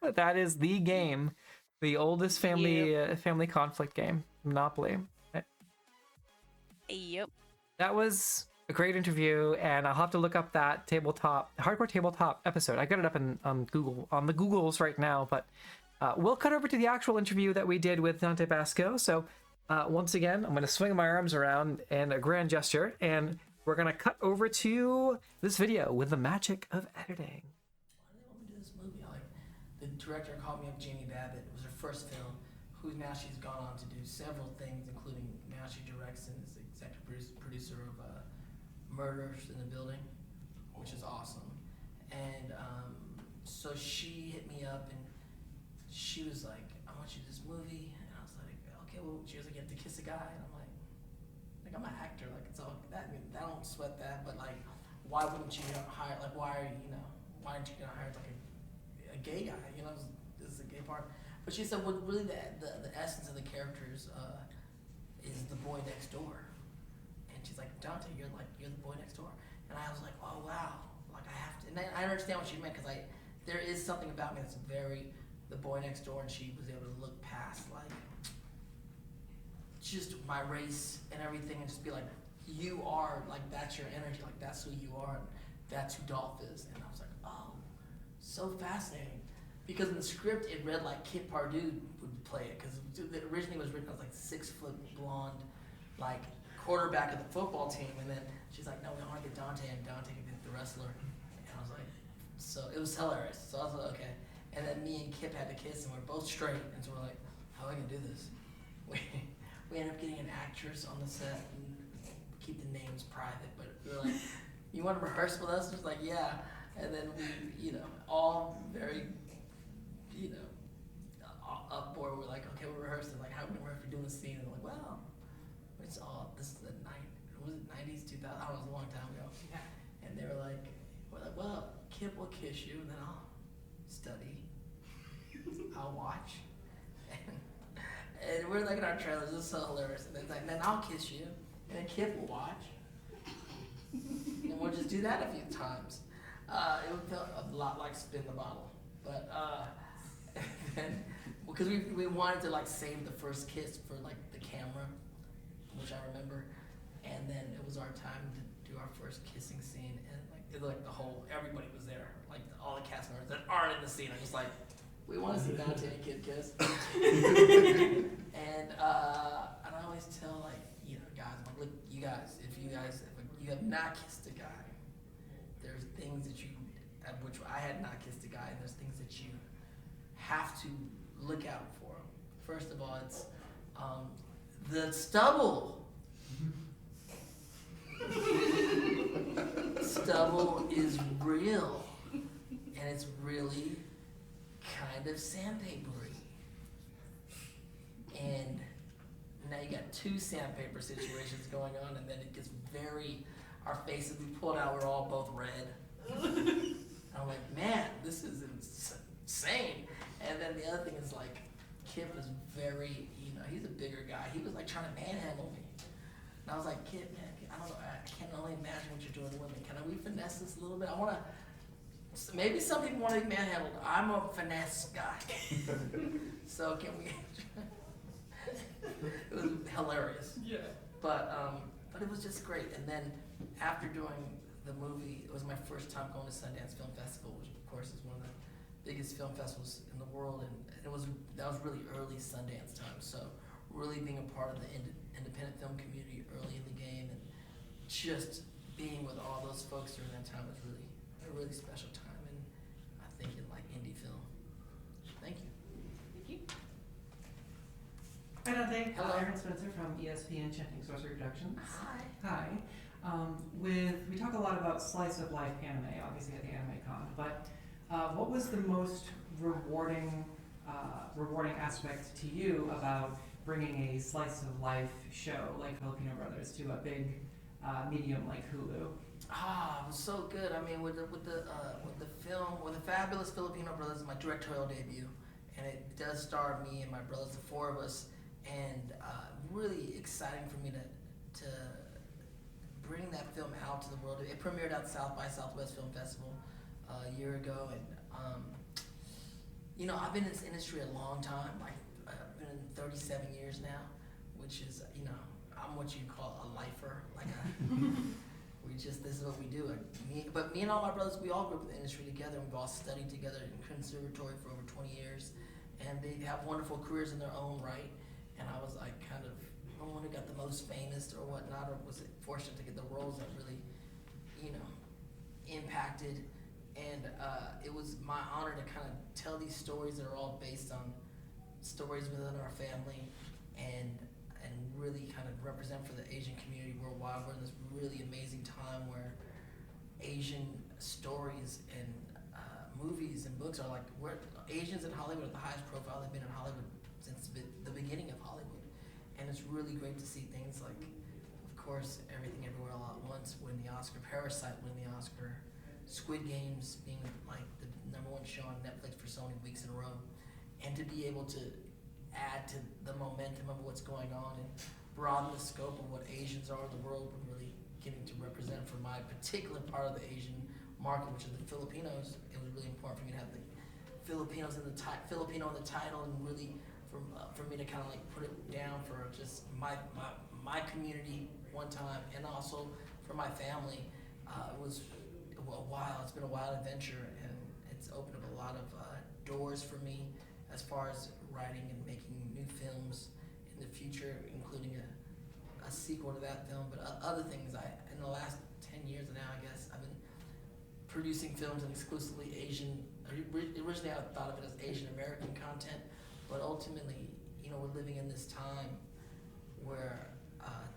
That is the game, the oldest family conflict game, Monopoly. Yep. That was a great interview, and I'll have to look up that hardcore tabletop episode. I got it up on Google, on the Googles right now, but we'll cut over to the actual interview that we did with Dante Basco. So once again, I'm going to swing my arms around in a grand gesture, and we're going to cut over to this video with the magic of editing. The director called me up, Jeannie Babbitt. It was her first film, who now she's gone on to do several things, including now she directs and is the executive producer of Murders in the Building, which is awesome. And so she hit me up and she was like, I want you to do this movie. And I was like, okay, well, she was like, you have to kiss a guy. And I'm like I'm an actor, like it's all that. I mean, I don't sweat that, but like, why wouldn't you hire? Like, why aren't you gonna hire like a gay guy? You know, this is a gay part. But she said, well, really, the essence of the characters is the boy next door. And she's like, Dante, you're the boy next door. And I was like, oh wow, like I have to. And I understand what she meant, because there is something about me that's very the boy next door, and she was able to look past like just my race and everything, and just be like, you are like, that's your energy, like that's who you are, and that's who Dolph is. And I was like, oh, so fascinating, because in the script it read like Kit Pardue would play it, because it originally was written as like 6-foot blonde, like quarterback of the football team, and then she's like, no, we want to get Dante, and Dante can be the wrestler. And I was like, so it was hilarious. So I was like, okay. And then me and Kip had to kiss, and we're both straight, and so we're like, how are we gonna do this? We ended up getting an actress on the set, and keep the names private, but we were like, you want to rehearse with us? And it was like, yeah. And then we, all very, up board. We're like, okay, we're rehearsing. Like, how are we gonna rehearse for doing the scene? And we're like, well, this is the 90s, 2000? I don't know, it was a long time ago. Yeah. And they were like, well, Kip will kiss you, and then I'll study. I'll watch. And we're like in our trailers, this is so hilarious. And then I'll kiss you, and then Kip will watch. And we'll just do that a few times. It would feel a lot like Spin the Bottle. But, because we wanted to like save the first kiss for like the camera, which I remember. And then it was our time to do our first kissing scene. And everybody was there. Like all the cast members that aren't in the scene. I'm just like, we want to see Dante and Kid kiss. And I always tell guys, look, you guys, if you have not kissed a guy, there's things which I had not kissed a guy, and there's things that you have to look out for. First of all, it's the stubble. Stubble is real, and it's really kind of sandpapery. And And now you got two sandpaper situations going on, and then it gets our faces, we pulled out, we're all both red. I'm like, man, this is insane. And then the other thing is like, Kip was very, he's a bigger guy. He was like trying to manhandle me. And I was like, Kip, man, I don't know, I can only imagine what you're doing to women. Can we finesse this a little bit? Maybe some people want to be manhandled. I'm a finesse guy. So can we? It was hilarious. Yeah. But it was just great. And then after doing the movie, it was my first time going to Sundance Film Festival, which of course is one of the biggest film festivals in the world, and that was really early Sundance time. So really being a part of the independent film community early in the game, and just being with all those folks during that time was really a really special time, and I think in like indie film. Thank you. Thank you. Hi, Dante. Hello. Aaron Spencer from ESP Enchanting Sorcery Productions. Hi. Hi. We talk a lot about slice of life anime, obviously at the Anime Con, but what was the most rewarding aspect to you about bringing a slice of life show like Filipino Brothers to a big medium like Hulu? It was so good. I mean, with the Fabulous Filipino Brothers, my directorial debut, and it does star me and my brothers, the four of us, and really exciting for me to bring that film out to the world. It premiered at South by Southwest Film Festival a year ago, and I've been in this industry a long time. Like I've been in 37 years now, which is I'm what you call a lifer. Like this is what we do. But me and all my brothers, we all grew up in the industry together. We've all studied together in conservatory for over 20 years, and they have wonderful careers in their own right. And I was like kind of the one who got the most famous or whatnot, or was fortunate to get the roles that really, impacted. And it was my honor to kind of tell these stories that are all based on stories within our family, and really kind of represent for the Asian community worldwide. We're in this really amazing time where Asian stories and movies and books are like, Asians in Hollywood are the highest profile they've been in Hollywood since the beginning of Hollywood. And it's really great to see things like, of course, Everything Everywhere All at Once win the Oscar, Parasite win the Oscar, Squid Games being like the #1 show on Netflix for so many weeks in a row, and to be able to add to the momentum of what's going on and broaden the scope of what Asians are in the world, we're really getting to represent for my particular part of the Asian market, which is the Filipinos. It was really important for me to have the Filipinos in the Filipino in the title, and really for me to kind of like put it down for just my community one time, and also for my family. It's been a wild adventure, and it's opened up a lot of doors for me as far as writing and making new films in the future, including a sequel to that film, but other things. In the last 10 years now, I guess, I've been producing films in exclusively Asian. Originally, I thought of it as Asian American content, but ultimately, we're living in this time where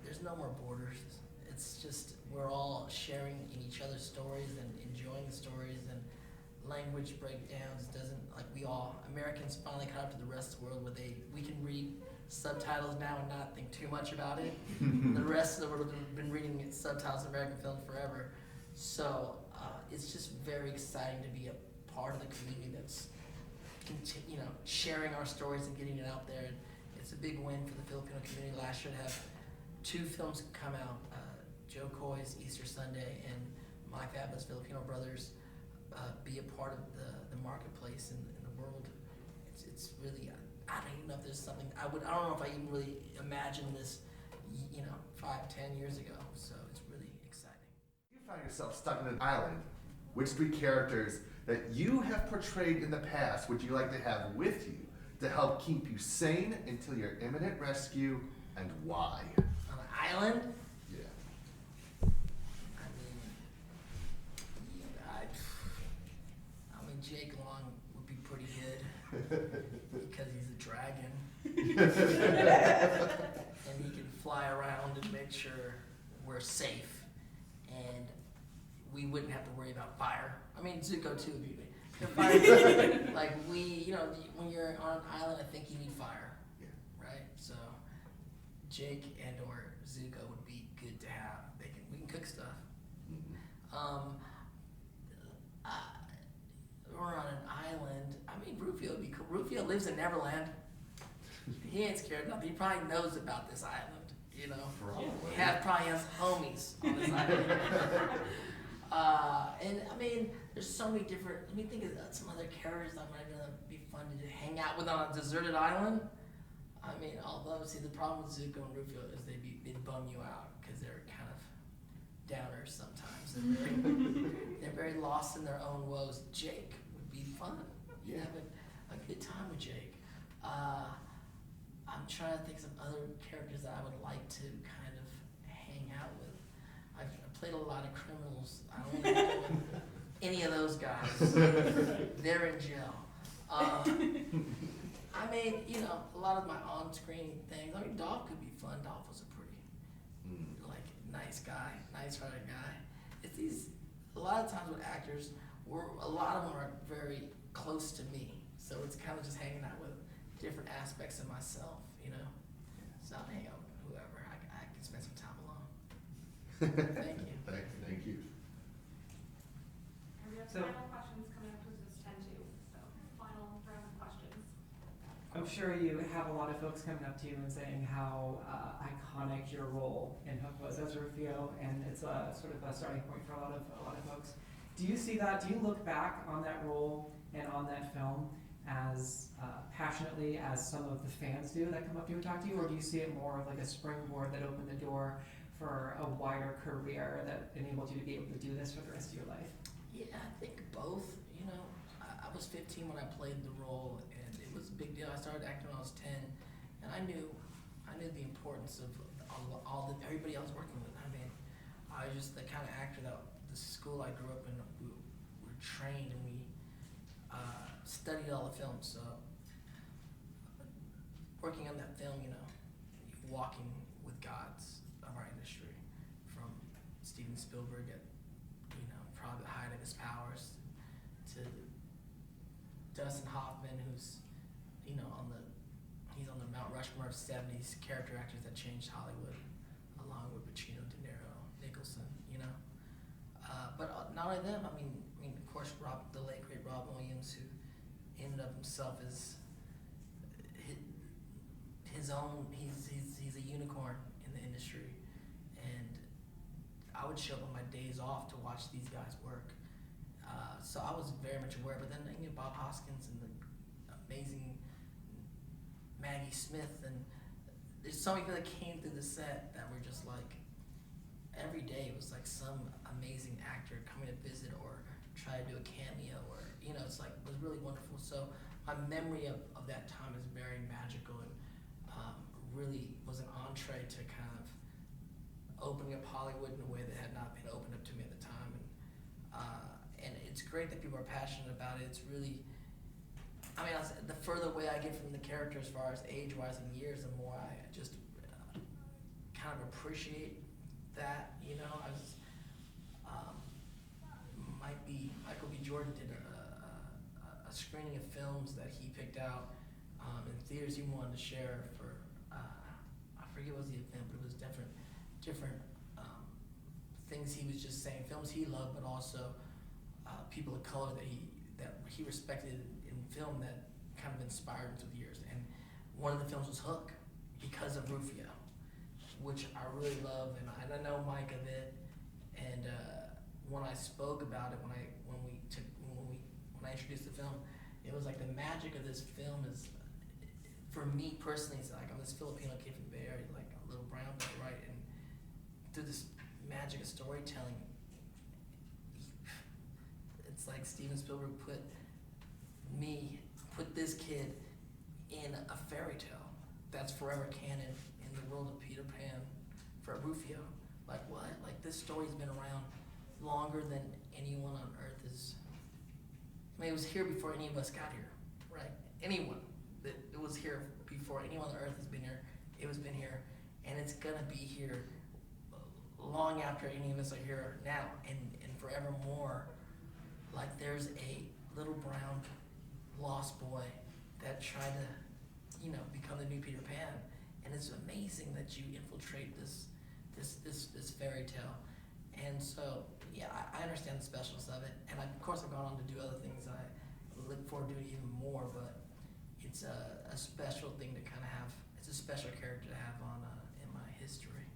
there's no more borders. It's just we're all sharing in each other's stories and enjoying the stories, and language breakdowns Americans finally caught up to the rest of the world where we can read subtitles now and not think too much about it. The rest of the world have been reading subtitles in American films forever. So it's just very exciting to be a part of the community that's sharing our stories and getting it out there. And it's a big win for the Filipino community. Last year to have 2 films come out, Joe Coy's Easter Sunday and My Fabulous Filipino Brothers, be a part of the marketplace in the world. It's really, I don't even know if there's something, I don't know if I even really imagined this, 5-10 years ago. So it's really exciting. You find yourself stuck on an island. Which 3 characters that you have portrayed in the past would you like to have with you to help keep you sane until your imminent rescue, and why? On an island? Yeah. I mean, Jake Long would be pretty good because he's a dragon. And he can fly around and make sure we're safe, and we wouldn't have to worry about fire. I mean, Zuko too would be the fire. Like when you're on an island, I think you need fire, Yeah. right? So Jake and or Zuko would be good to have. We can cook stuff. We're on an island. I mean, Rufio would be cool. Rufio lives in Neverland. He ain't scared of nothing. He probably knows about this island, you know. Probably. Probably has homies on this island. And I mean, there's so many different. Let me think of some other characters that might be fun to hang out with on a deserted island. I mean, although see the problem with Zuko and Rufio is they'd bum you out because they're kind of downers sometimes. They're very lost in their own woes. Jake would be fun. You'd have a good time with Jake. I'm trying to think of some other characters that I would like to kind of hang out with. I've played a lot of criminals. I don't want to hang out with any of those guys. They're in jail. I mean, you know, a lot of my on-screen things. I mean, Dolph could be fun. Dolph was a pretty, like, nice guy, nice-hearted guy. It's a lot of times with actors, a lot of them are very close to me. So it's kind of just hanging out with different aspects of myself, you know. So I'll hang out with whoever. I can spend some time alone. Thank you. Thank you. And we have So- final questions coming up because it's 10-2, so final round of questions. I'm sure you have a lot of folks coming up to you and saying how iconic your role in Hook was as Rufio, and it's a sort of a starting point for a lot of folks. Do you see that? Do you look back on that role and on that film as passionately as some of the fans do that come up to you and talk to you, or do you see it more of like a springboard that opened the door for a wider career that enabled you to be able to do this for the rest of your life? Yeah, I think both. You know, I was 15 when I played the role, and it was a big deal. I started acting when I was 10, and I knew the importance of everybody I was working with. I mean, I was just the kind of actor that the school I grew up in, we were trained and we studied all the films. So working on that film, you know, walking with gods of our industry, from Steven Spielberg at, you know, probably the height of his powers, to Dustin Hoffman, who's, you know, he's on the Mount Rushmore of 70s character actors that changed Hollywood, along with Pacino, De Niro, Nicholson, you know. But not only them, I mean, of course, the late great Rob Williams, who ended up himself as his own. He's a unicorn in the industry, and I would show up on my days off to watch these guys work. So I was very much aware. But then, you know, Bob Hoskins and the amazing Maggie Smith, and there's so many people that came through the set that were just like, every day it was like some amazing actor coming to visit or try to do a cameo, or, you know, it's like, it was really wonderful. So my memory of that time is very magical, and really was an entree to kind of opening up Hollywood in a way that had not been opened up to me at the time. And it's great that people are passionate about it. It's really, I mean, the further away I get from the character as far as age-wise and years, the more I just kind of appreciate that, you know. I was, Michael B. Jordan did a screening of films that he picked out in theaters he wanted to share for, I forget what was the event, but it was different things he was just saying, films he loved, but also people of color that he respected in film that kind of inspired him through the years. And one of the films was Hook, because of Rufio, which I really love, and I know Mike a bit. And when I spoke about it, when I introduced the film, it was like the magic of this film is, for me personally, it's like I'm this Filipino kid from the Bay Area, like a little brown boy, right? And through this magic of storytelling, it's like Steven Spielberg put this kid in a fairy tale that's forever canon in the world of Peter Pan for Rufio. Like, what? Like, this story's been around longer than anyone on earth is. I mean, it was here before any of us got here, right? Anyone that was here before anyone on earth has been here, it was been here, and it's gonna be here long after any of us are here now, and forevermore. Like, there's a little brown lost boy that tried to, you know, become the new Peter Pan, and it's amazing that you infiltrate this fairy tale. And so, yeah, I understand the specialness of it, and of course I've gone on to do other things. I look forward to doing even more, but it's a special thing to kind of have. It's a special character to have on in my history.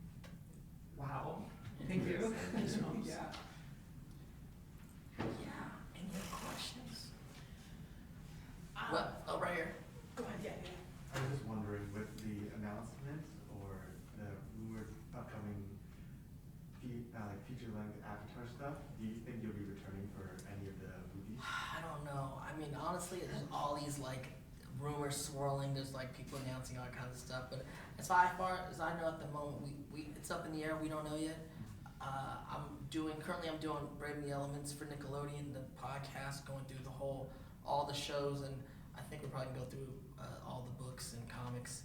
Wow. Thank you. Yeah. Yeah. Any other questions? Well, right here. Go ahead. Yeah. I was just wondering, with the announcement or the rumored upcoming feature-length Avatar stuff, do you think you'll be returning for any of the movies? I don't know. I mean, honestly, there's all these like rumors swirling. There's like people announcing all kinds of stuff. But as far as I know at the moment, we it's up in the air. We don't know yet. Currently I'm doing Brave the Elements for Nickelodeon, the podcast, going through all the shows, and I think we're probably gonna go through all the books and comics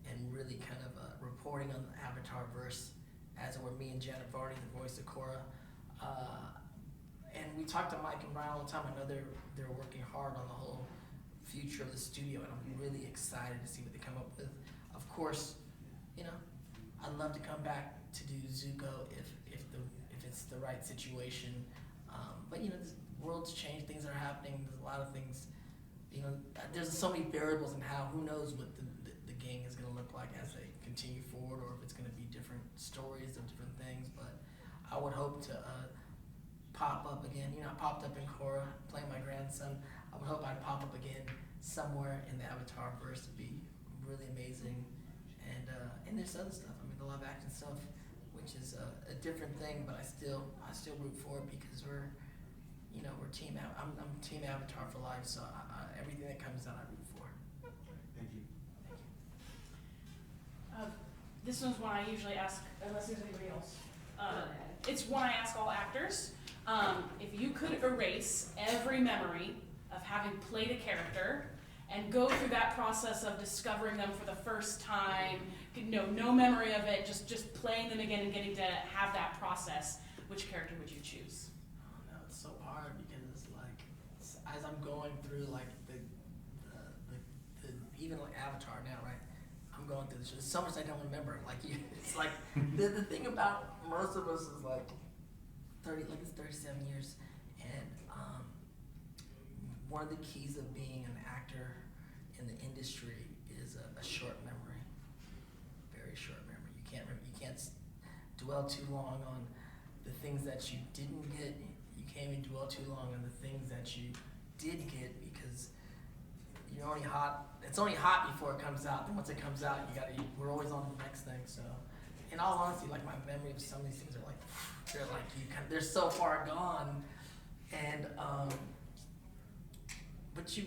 and really kind of reporting on the Avatar verse, as it were me and Janet Varney, the voice of Korra. And we talk to Mike and Brian all the time. I know they're working hard on the whole future of the studio, and I'm really excited to see what they come up with. Of course, I'd love to come back to do Zuko if it's the right situation. But the world's changed, things are happening. There's a lot of things. There's so many variables in who knows what the gang is going to look like as they continue forward, or if it's going to be different stories of different things. But I would hope to pop up again. I popped up in Korra playing my grandson. I would hope I'd pop up again somewhere in the Avatar verse. Would be really amazing. And there's other stuff. I mean, the live action stuff, which is a different thing, but I still root for it because we're team. I'm team Avatar for life. So everything that comes out, I root for. Thank you. This one's one I usually ask, unless there's anybody else. It's one I ask all actors. If you could erase every memory of having played a character and go through that process of discovering them for the first time, no memory of it, just playing them again and getting to have that process, which character would you choose? Oh no, it's so hard because as I'm going through the even like Avatar now, right? I'm going through this. There's so much I don't remember. It's like the thing about most of us is it's 37 years, and one of the keys of being an actor in the industry is a short memory, very short memory. You can't dwell too long on the things that you didn't get. You can't even dwell too long on the things that you did get because you're only hot. It's only hot before it comes out. Then once it comes out, we're always on the next thing. So, in all honesty, my memory of some of these things are they're so far gone, and but you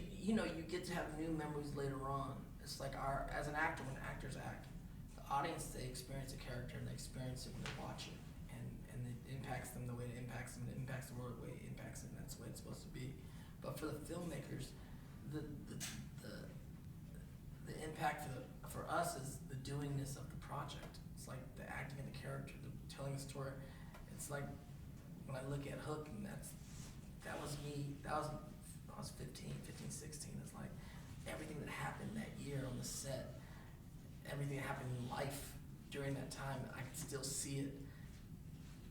get to have new memories later on. It's like as an actor, when actors act, the audience, they experience a character and they experience it when they watch it, and it impacts them the way it impacts them. It impacts the world the way it impacts them. That's the way it's supposed to be. But for the filmmakers, the impact for us is the doingness of the project. It's like the acting of the character, the telling the story. It's like when I look at Hook, and that was me. I was 15, 16. It's like everything that happened that year on the set, everything that happened in life during that time, I can still see it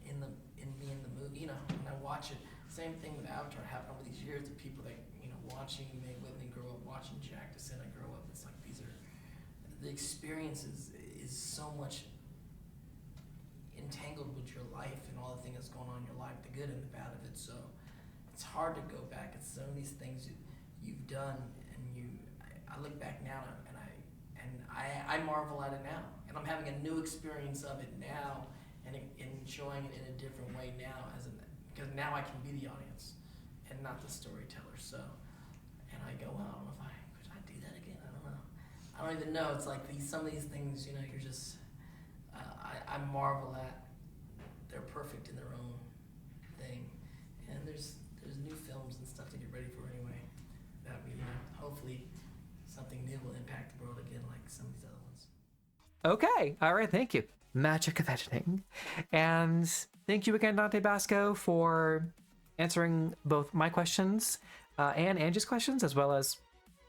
in me in the movie. When I watch it. Same thing with Avatar happened over these years. The people that watching me with me grow up, watching Jack Descent grow up. It's like these are the experiences is so much entangled with your life and all the things that's going on in your life, the good and the bad of it. So it's hard to go back. It's some of these things you've done, and I look back now and I marvel at it now, and I'm having a new experience of it now, and enjoying it in a different way now because now I can be the audience and not the storyteller. So, and I go, well, I don't know could I do that again? I don't know. I don't even know. It's like some of these things, you're just, I marvel at. They're perfect in their own thing, and there's new films and stuff to get ready for anyway. That hopefully something new will impact the world again, like some of these other ones. Okay. All right. Thank you. Magic of editing. And thank you again, Dante Basco, for answering both my questions and Angie's questions, as well as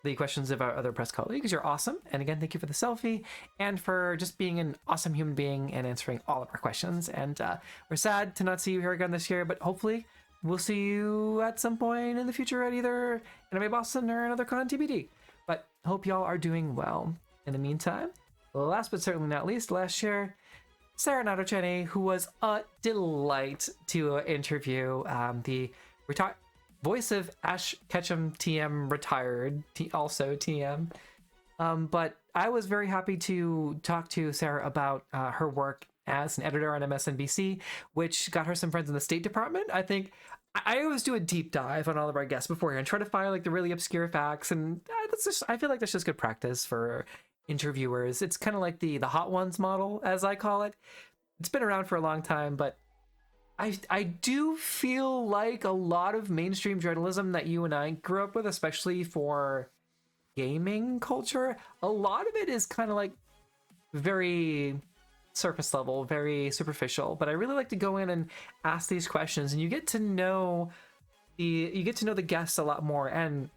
the questions of our other press colleagues. You're awesome. And again, thank you for the selfie and for just being an awesome human being and answering all of our questions. And we're sad to not see you here again this year, but hopefully we'll see you at some point in the future at either Anime Boston or another con TBD. But hope y'all are doing well. In the meantime, last but certainly not least, last year, Sarah Natochenny, who was a delight to interview, the voice of Ash Ketchum TM retired, also TM. But I was very happy to talk to Sarah about her work as an editor on MSNBC, which got her some friends in the State Department. I think I always do a deep dive on all of our guests beforehand and try to find like the really obscure facts, and I feel like that's just good practice for interviewers. It's kind of like the hot ones model, as I call it. It's been around for a long time, but I do feel like a lot of mainstream journalism that you and I grew up with, especially for gaming culture, a lot of it is kind of like very surface level, very superficial. But I really like to go in and ask these questions, and you get to know the guests a lot more. And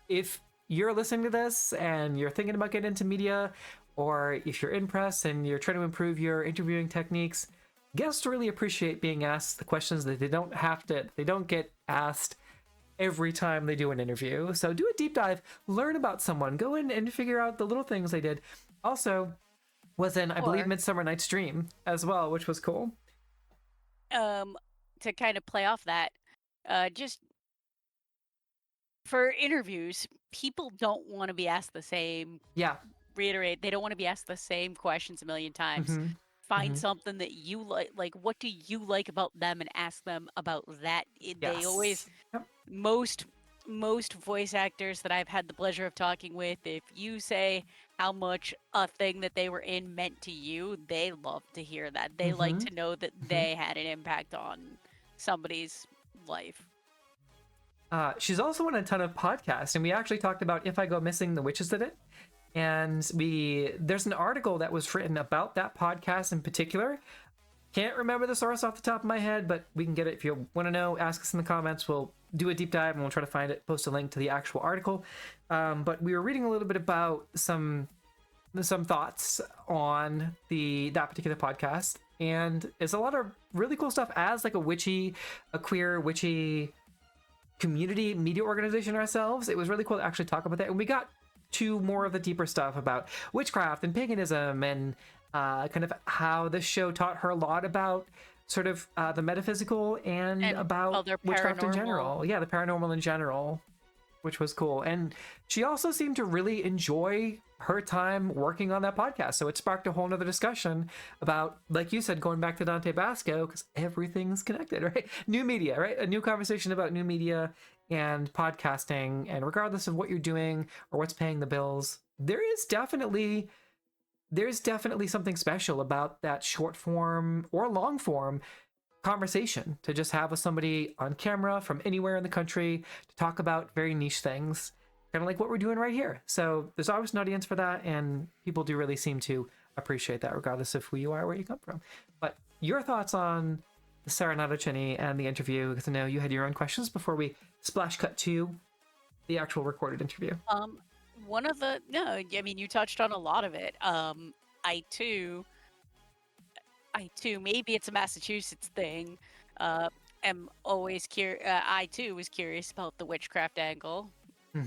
if you're listening to this and you're thinking about getting into media, or if you're in press and you're trying to improve your interviewing techniques, guests really appreciate being asked the questions that they don't get asked every time they do an interview. So do a deep dive, learn about someone, go in and figure out the little things they did. Also was in, I believe, Midsummer Night's Dream as well, which was cool. To kind of play off that, just for interviews, people don't want to be asked the same. Yeah. Reiterate, they don't want to be asked the same questions a million times. Mm-hmm. Find something that you like what do you like about them and ask them about that. They always, most voice actors that I've had the pleasure of talking with, if you say how much a thing that they were in meant to you, they love to hear that. They like to know that they had an impact on somebody's life. She's also on a ton of podcasts, and we actually talked about If I Go Missing, the Witches Did It. And there's an article that was written about that podcast in particular. Can't remember the source off the top of my head, but we can get it. If you want to know, ask us in the comments. We'll do a deep dive and we'll try to find it, post a link to the actual article. But we were reading a little bit about some thoughts on that particular podcast, and it's a lot of really cool stuff. As like a queer witchy community media organization ourselves, it was really cool to actually talk about that. And we got to more of the deeper stuff about witchcraft and paganism, and kind of how this show taught her a lot about sort of the metaphysical and about witchcraft in general. Yeah, the paranormal in general, which was cool. And she also seemed to really enjoy her time working on that podcast. So it sparked a whole nother discussion about, like you said, going back to Dante Basco, because everything's connected, right? New media, right? A new conversation about new media and podcasting. And regardless of what you're doing or what's paying the bills, there's definitely something special about that short form or long form conversation, to just have with somebody on camera from anywhere in the country to talk about very niche things, kind of like what we're doing right here. So there's always an audience for that, and people do really seem to appreciate that, regardless of who you are, where you come from. But your thoughts on the Sarah Natochenny and the interview, because I know you had your own questions before we splash cut to the actual recorded interview. You touched on a lot of it. I too, maybe it's a Massachusetts thing, am always curious. I too was curious about the witchcraft angle,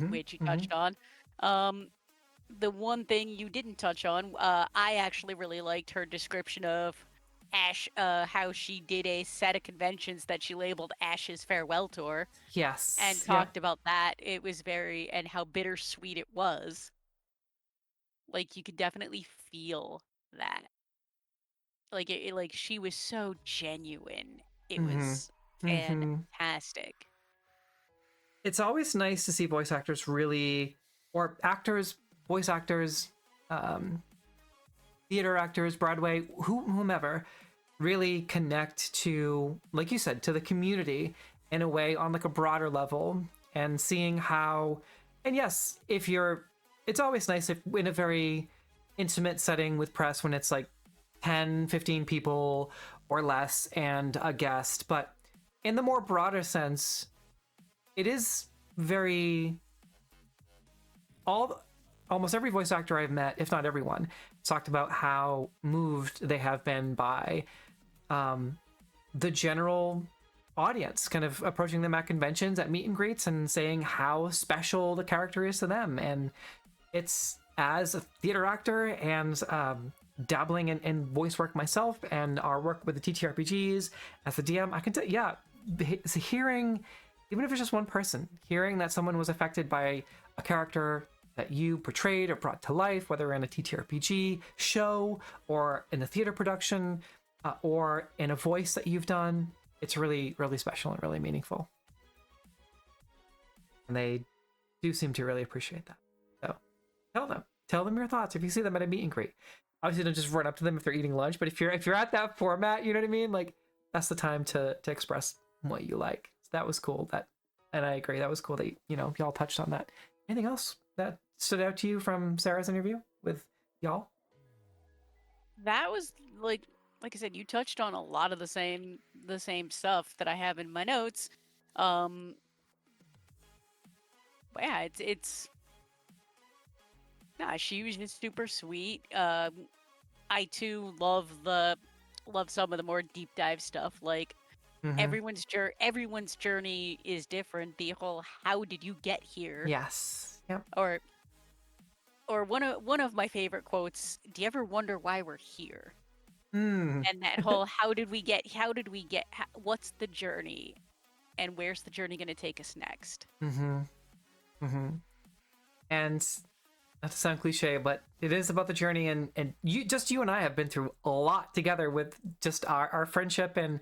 which you touched on. The one thing you didn't touch on, I actually really liked her description of Ash, how she did a set of conventions that she labeled Ash's Farewell Tour. Yes. And talked about that. It was and how bittersweet it was. Like, you could definitely feel that. Like, she was so genuine. It was fantastic. It's always nice to see voice actors voice actors, theater actors, Broadway, whomever, really connect to, like you said, to the community in a way on like a broader level, and seeing how, and yes, it's always nice if in a very intimate setting with press, when it's like 10, 15 people or less and a guest, but in the more broader sense, it is very almost every voice actor I've met, if not everyone, talked about how moved they have been by the general audience kind of approaching them at conventions, at meet and greets, and saying how special the character is to them. And it's, as a theater actor and dabbling in voice work myself and our work with the TTRPGs as the DM, I can tell, yeah, hearing, even if it's just one person, hearing that someone was affected by a character that you portrayed or brought to life, whether in a TTRPG show or in a theater production or in a voice that you've done, it's really, really special and really meaningful. And they do seem to really appreciate that. So tell them your thoughts if you see them at a meet and greet. Obviously, don't just run up to them if they're eating lunch, but if you're at that format, you know what I mean? Like, that's the time to express what you like. So that was cool. And I agree, that was cool that, you know, y'all touched on that. Anything else that stood out to you from Sarah's interview with y'all? That was like I said, you touched on a lot of the same stuff that I have in my notes. Yeah, it's nah, she was just super sweet. I too love some of the more deep dive stuff. Like everyone's journey is different. The whole "how did you get here?" Yes. Yep. Or one of my favorite quotes. Do you ever wonder why we're here? Mm. And that whole how did we get? What's the journey? And where's the journey going to take us next? And not to sound cliche, but it is about the journey, and you and I have been through a lot together with just our friendship and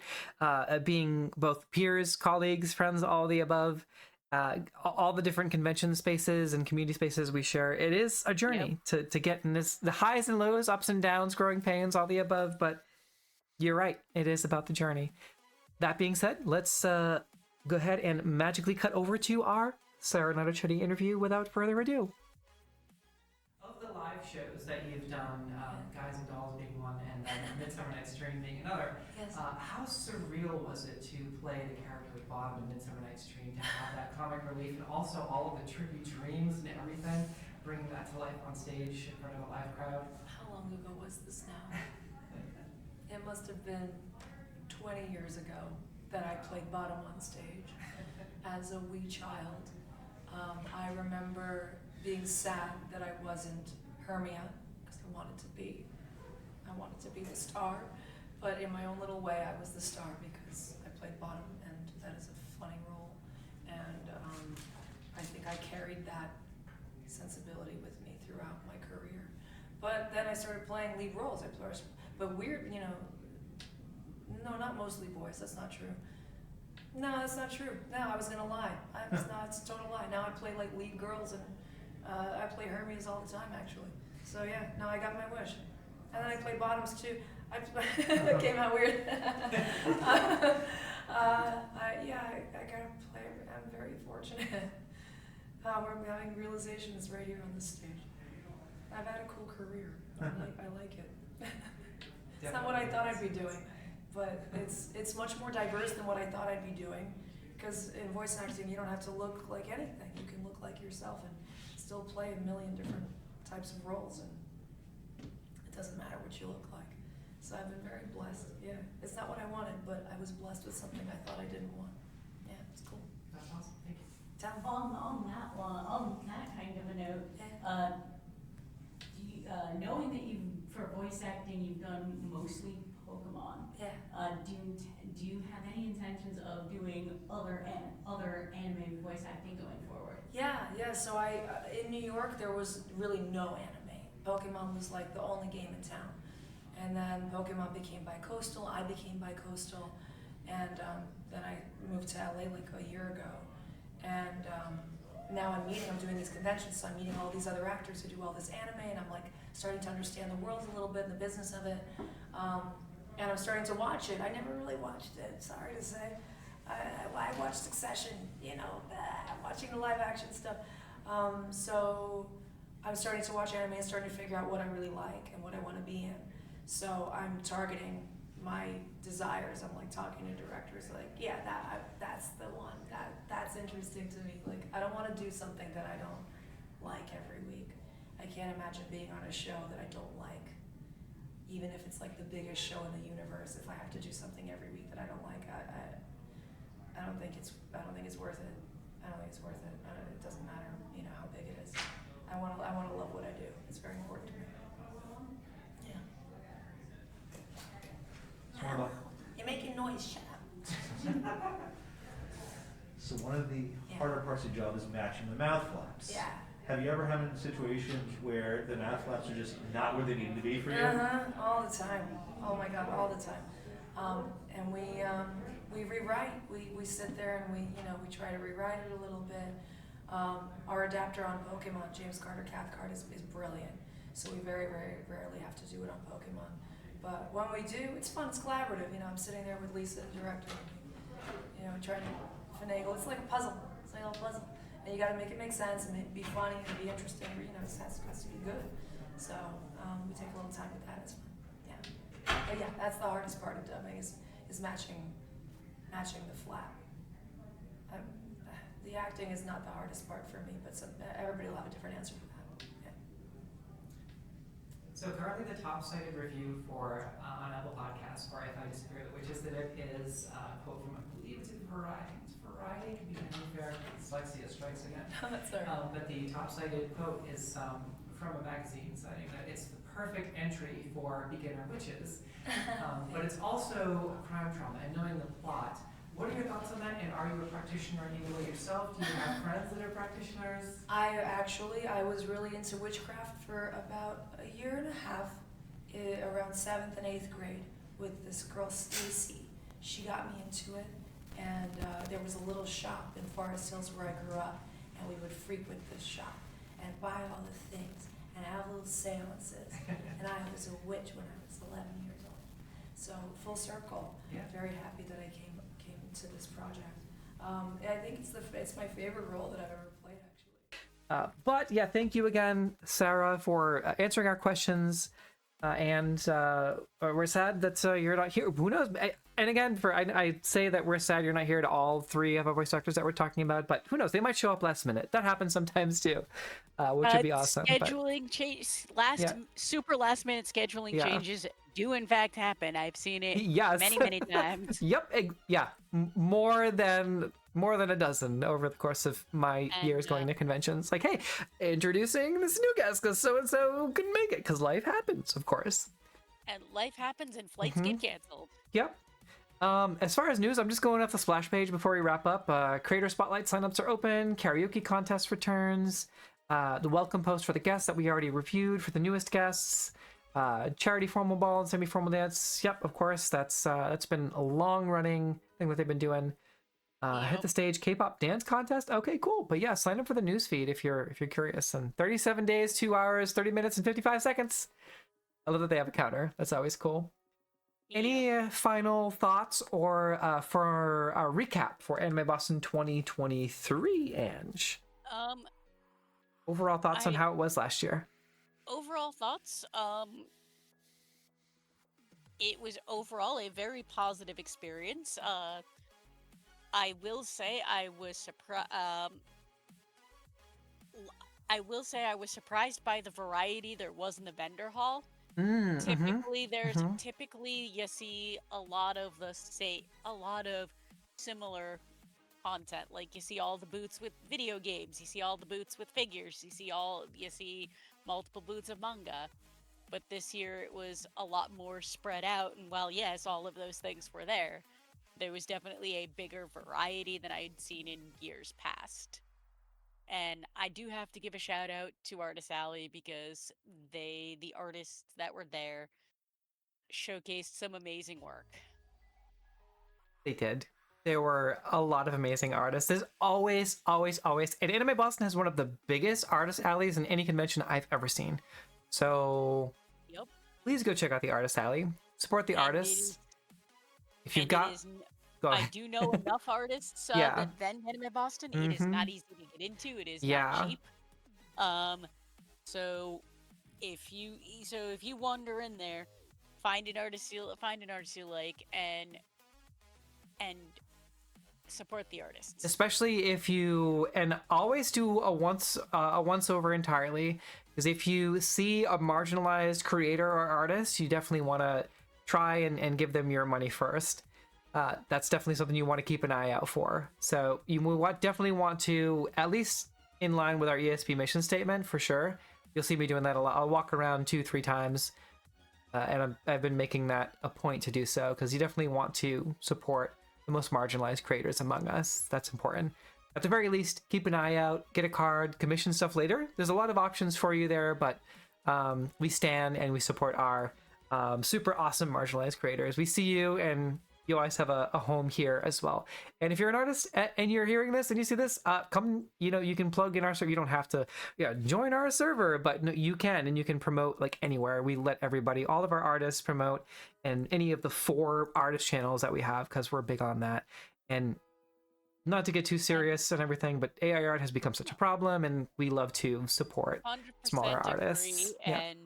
being both peers, colleagues, friends, all the above, all the different convention spaces and community spaces we share. It is a journey to get in this, the highs and lows, ups and downs, growing pains, all the above, but you're right, it is about the journey. That being said, let's go ahead and magically cut over to our Sarah Natochenny interview without further ado. Of the live shows that you've done, Guys and Dolls being one, and Midsummer Night's Dream being another, how surreal was it to play the character at bottom in Midsummer Night's Dream, to have that comic relief and also all of the trippy dreams and everything, bringing that to life on stage in front of a live crowd? How long ago was this now? It must have been 20 years ago that I played bottom on stage as a wee child. I remember being sad that I wasn't Hermia, because I wanted to be the star, but in my own little way I was the star because I played bottom, and that is a funny role, and I think I carried that sensibility with me throughout my career. But then I started playing lead roles, but weird, you know, no, not mostly boys, that's not true. No, that's not true. No, I was gonna lie. It's a total lie. Now I play like lead girls, and I play Hermes all the time, actually. So yeah, no, I got my wish. And then I play bottoms too. That came out weird. I gotta play. I'm very fortunate. We're having realizations right here on this stage. I've had a cool career. I like it. It's not what I thought I'd be doing, but it's much more diverse than what I thought I'd be doing. Because in voice acting, you don't have to look like anything. You can look like yourself and still play a million different types of roles, and it doesn't matter what you look like. So I've been very blessed. Yeah, it's not what I wanted, but I was blessed with something I thought I didn't want. Yeah, it's cool. That's awesome. Thank you. On that kind of a note, knowing that for voice acting you've done mostly Pokemon, do you have any intentions of doing other anime voice acting going forward? Yeah. So in New York there was really no anime. Pokemon was like the only game in town, and then Pokemon became bi-coastal. I became bi-coastal, and then I moved to LA like a year ago, and now I'm doing these conventions, so I'm meeting all these other actors who do all this anime, and I'm like starting to understand the world a little bit and the business of it. And I'm starting to watch it. I never really watched it, sorry to say. I watched Succession, I'm watching the live action stuff. So I'm starting to watch anime and starting to figure out what I really like and what I want to be in. So I'm targeting my desires. I'm like talking to directors like, yeah, that's the one. That's interesting to me. Like, I don't want to do something that I don't like every week. I can't imagine being on a show that I don't like, even if it's like the biggest show in the universe. If I have to do something every week that I don't like, I don't think it's worth it. I don't think it's worth it. It doesn't matter, you know, how big it is. I want to love what I do. It's very important to me. Yeah. You're making noise. Shut up. So one of the harder parts of the job is matching the mouth flaps. Yeah. Have you ever had situations where the mouth flaps are just not where they need to be for you? All the time. Oh my God, all the time. And we rewrite. We sit there and we try to rewrite it a little bit. Our adapter on Pokemon, James Carter Cathcart, is brilliant. So we very, very rarely have to do it on Pokemon. But when we do, it's fun. It's collaborative. You know, I'm sitting there with Lisa, the director, you know, trying to finagle. It's like a puzzle. It's like a little puzzle. And you got to make it make sense and be funny and be interesting. You know, it has to be good. So we take a little time with that. It's fun. Yeah. But yeah, that's the hardest part of dubbing is matching the flap. The acting is not the hardest part for me, but everybody will have a different answer for that. Yeah. So currently the top-cited review for on Apple Podcasts for If I Disappear the Witches that it is a quote from, I believe it's in Variety. Variety can be unfair. Dyslexia strikes again. That's all right. But the top-cited quote is from a magazine citing that it's the perfect entry for beginner witches. But it's also crime trauma and knowing the plot. What are your thoughts on that? And are you a practitioner anyway yourself? Do you have friends that are practitioners? I was really into witchcraft for about a year and a half, around 7th and 8th grade, with this girl Essy. She got me into it, and there was a little shop in Forest Hills where I grew up, and we would frequent this shop and buy all the things and have little seances. And I was a witch when I was 11 years old. So full circle. Yeah. Very happy that I came to this project. I think it's my favorite role that I've ever played, actually. But yeah, thank you again, Sarah, for answering our questions. And we're sad that you're not here. Who knows? And again, I say that we're sad you're not here to all three of our voice actors that we're talking about, but who knows? They might show up last minute. That happens sometimes too, which would be awesome. Scheduling change, super last minute scheduling changes do in fact happen. I've seen it many times. Yep. More than a dozen over the course of my years going to conventions. Like, hey, introducing this new guest because so-and-so couldn't make it because life happens, of course. And life happens and flights get canceled. Yep. As far as news, I'm just going off the splash page before we wrap up. Creator Spotlight signups are open. Karaoke contest returns. The welcome post for the guests that we already reviewed for the newest guests. Charity formal ball and semi-formal dance. Yep, of course. That's been a long-running thing that they've been doing. Hit the stage K-pop dance contest. Okay, cool. But yeah, sign up for the newsfeed if you're curious. And 37 days, 2 hours, 30 minutes, and 55 seconds. I love that they have a counter. That's always cool. Any final thoughts or for a recap for Anime Boston 2023, Ange? Overall thoughts on how it was last year? Overall thoughts, it was overall a very positive experience. I will say I was surprised by the variety there was in the vendor hall. Typically you see a lot of similar content. Like you see all the booths with video games, you see all the booths with figures, you see multiple booths of manga. But this year it was a lot more spread out, and while yes, all of those things were there was definitely a bigger variety than I had seen in years past. And I do have to give a shout out to Artist Alley because the artists that were there showcased some amazing work. They did. There were a lot of amazing artists. There's always, and Anime Boston has one of the biggest artist alleys in any convention I've ever seen. So please go check out the Artist Alley. Support the artists. If you've got... I do know enough artists that then Anime Boston. It is not easy to get into. It is not cheap. So if you wander in there, find an artist you like, and support the artists. Especially if you, and always do a once over entirely, because if you see a marginalized creator or artist, you definitely want to try and give them your money first. That's definitely something you want to keep an eye out for. So you definitely want to, at least in line with our ESP mission statement, for sure. You'll see me doing that a lot. I'll walk around 2-3 times, and I've been making that a point to do so, because you definitely want to support the most marginalized creators among us. That's important. At the very least, keep an eye out, get a card, commission stuff later. There's a lot of options for you there, but we stand and we support our super awesome marginalized creators. We see you, and you always have a home here as well. And if you're an artist and you're hearing this and you see this, come, you can plug in our server. You don't have to join our server, but no, you can, and you can promote like anywhere. We let everybody, all of our artists promote in any of the 4 artist channels that we have, because we're big on that. And not to get too serious and everything, but AI art has become such a problem, and we love to support 100% smaller agree, artists. and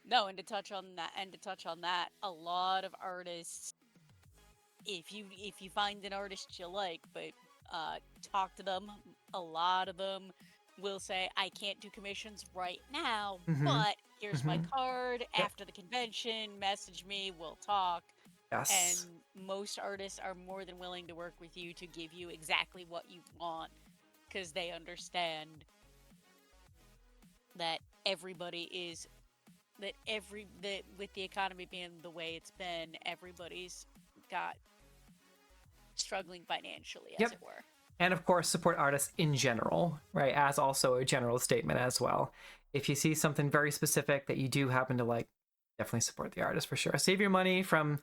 no, and to touch on that, a lot of artists, if you find an artist you like, but talk to them, a lot of them will say, I can't do commissions right now, but here's my card. After the convention, message me, we'll talk. Yes. And most artists are more than willing to work with you to give you exactly what you want, because they understand that everybody is, that with the economy being the way it's been, everybody's got struggling financially, as it were. And of course, support artists in general, right? As also a general statement as well. If you see something very specific that you do happen to like, definitely support the artist for sure. Save your money from,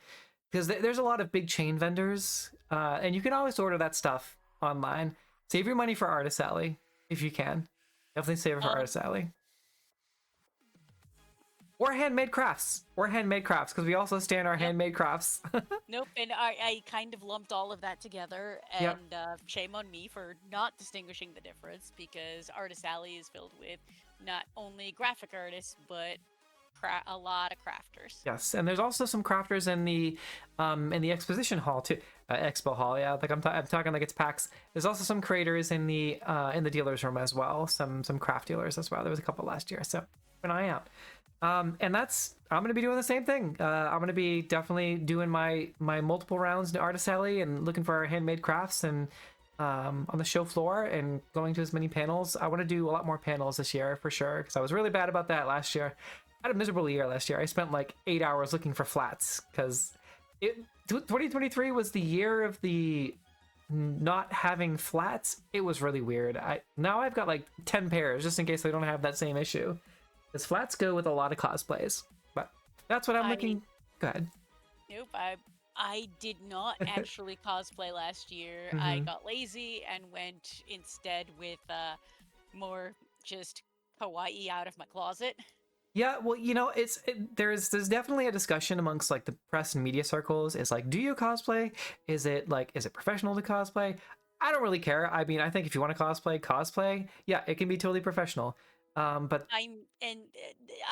because there's a lot of big chain vendors, and you can always order that stuff online. Save your money for Artist Alley if you can. Definitely save it for Artist Alley. Or handmade crafts. Because we also stand our handmade crafts. Nope, and I kind of lumped all of that together, and shame on me for not distinguishing the difference, because Artist Alley is filled with not only graphic artists, but a lot of crafters. Yes, and there's also some crafters in the exposition hall too, expo hall. Yeah, like I'm talking like it's PAX. There's also some creators in the dealers room as well. Some craft dealers as well. There was a couple last year, so keep an eye out. And I'm gonna be doing the same thing. I'm gonna be definitely doing my multiple rounds to Artist Alley and looking for our handmade crafts and on the show floor and going to as many panels. I want to do a lot more panels this year for sure, because I was really bad about that last year. I had a miserable year last year. I spent like 8 hours looking for flats, because 2023 was the year of the not having flats. It was really weird. Now I've got like 10 pairs just in case I don't have that same issue, because flats go with a lot of cosplays. But that's what I'm looking. Go ahead. Nope, I did not actually cosplay last year. I got lazy and went instead with more just kawaii out of my closet. Yeah, well, there's definitely a discussion amongst like the press and media circles. It's like, do you cosplay? Is it professional to cosplay? I don't really care. I mean, I think if you want to cosplay. Yeah, it can be totally professional. But I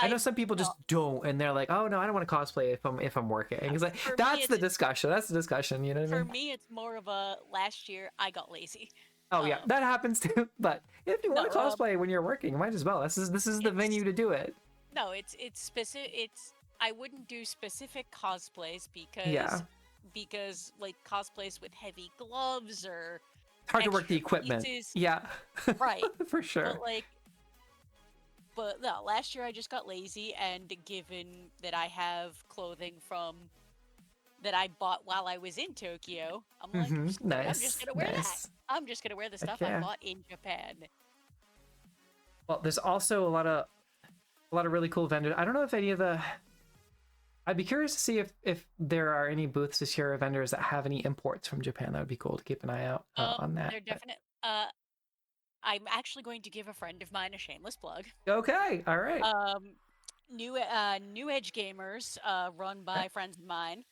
know some people just don't, and they're like, oh no, I don't want to cosplay if I'm working. It's like that's the discussion. That's the discussion. You know what I mean? For me, it's more of a last year I got lazy. Oh yeah, that happens too. But if you want to cosplay when you're working, might as well. This is the venue to do it. No, it's specific. I wouldn't do specific cosplays because like cosplays with heavy gloves or it's hard to work the equipment. Pieces, yeah, right, for sure. But no, last year I just got lazy, and given that I have clothing that I bought while I was in Tokyo, I'm like, I'm just gonna wear that. I'm just gonna wear the stuff I bought in Japan. Well, there's also a lot of really cool vendors. I don't know if any of the. I'd be curious to see if there are any booths this year or vendors that have any imports from Japan. That would be cool to keep an eye out on that. They're definite. I'm actually going to give a friend of mine a shameless plug. Okay, all right. New Edge Gamers, run by friends of mine.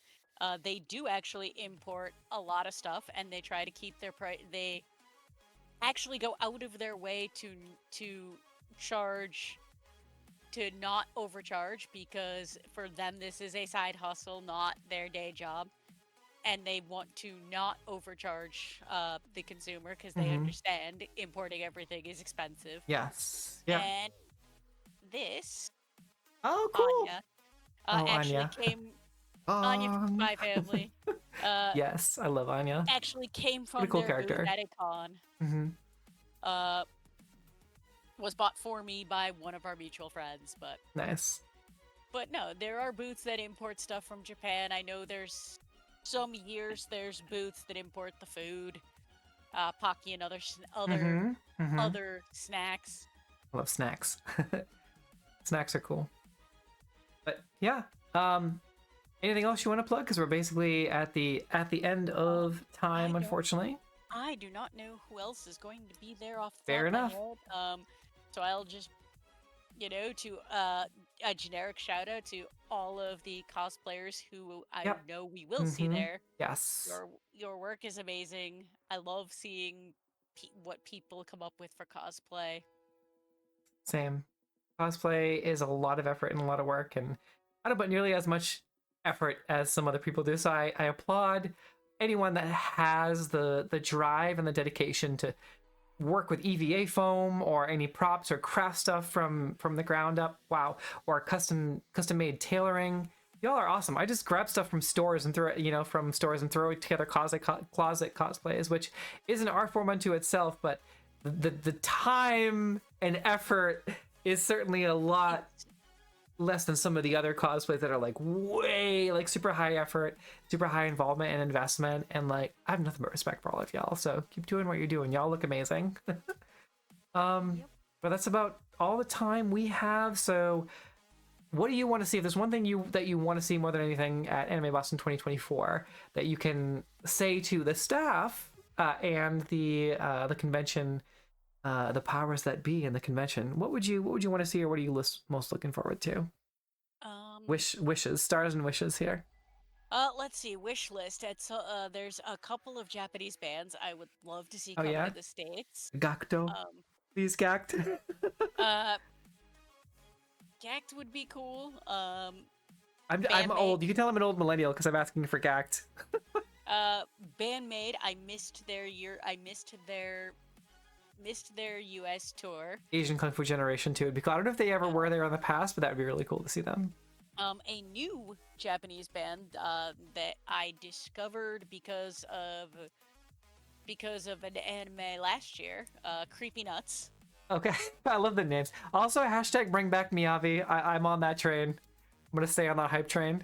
They do actually import a lot of stuff, and they try to keep their price. They actually go out of their way to charge. To not overcharge, because for them this is a side hustle, not their day job. and they want to not overcharge the consumer because they understand importing everything is expensive. Yes. Yeah. And this Oh, cool. Anya Oh, actually Anya. came Anya from Spy Family. Yes, I love Anya. Actually came What a from cool their booth character. at a con. Mm-hmm. Was bought for me by one of our mutual friends, Nice. but no, there are booths that import stuff from Japan. I know there's some years there's booths that import the food, Pocky and other snacks. I love snacks. Snacks are cool. But yeah, anything else you want to plug? Because we're basically at the end of time, unfortunately. I do not know who else is going to be there off the Fair top enough. of my head. So I'll just, to a generic shout out to all of the cosplayers who I know we will see there. Yes. Your work is amazing. I love seeing what people come up with for cosplay. Same. Cosplay is a lot of effort and a lot of work, and I don't put nearly as much effort as some other people do. So I applaud anyone that has the drive and the dedication to work with EVA foam or any props or craft stuff from the ground up. Wow. Or custom made tailoring. Y'all are awesome. I just grab stuff from stores and throw it, from stores and throw it together closet cosplays, which is an art form unto itself, but the time and effort is certainly a lot less than some of the other cosplays that are like way like super high effort, super high involvement and investment, and like I have nothing but respect for all of y'all, so keep doing what you're doing. Y'all look amazing. But that's about all the time we have. So what do you want to see? If there's one thing that you want to see more than anything at Anime Boston 2024 that you can say to the staff and the convention, the powers that be in the convention, what would you want to see, or what are you most looking forward to? Wishes, stars and wishes here. Let's see, wish list. There's a couple of Japanese bands I would love to see Oh, come yeah? to the States. Gakto. Please, Gact. Gact would be cool. I'm old. You can tell I'm an old millennial because I'm asking for Gact. Band Maid, I missed their US tour. Asian Kung Fu Generation 2 would be cool. I don't know if they ever were there in the past, but that would be really cool to see them. A new Japanese band that I discovered because of an anime last year, Creepy Nuts. Okay, I love the names. Also, hashtag bring back Miyavi. I'm on that train. I'm gonna stay on that hype train.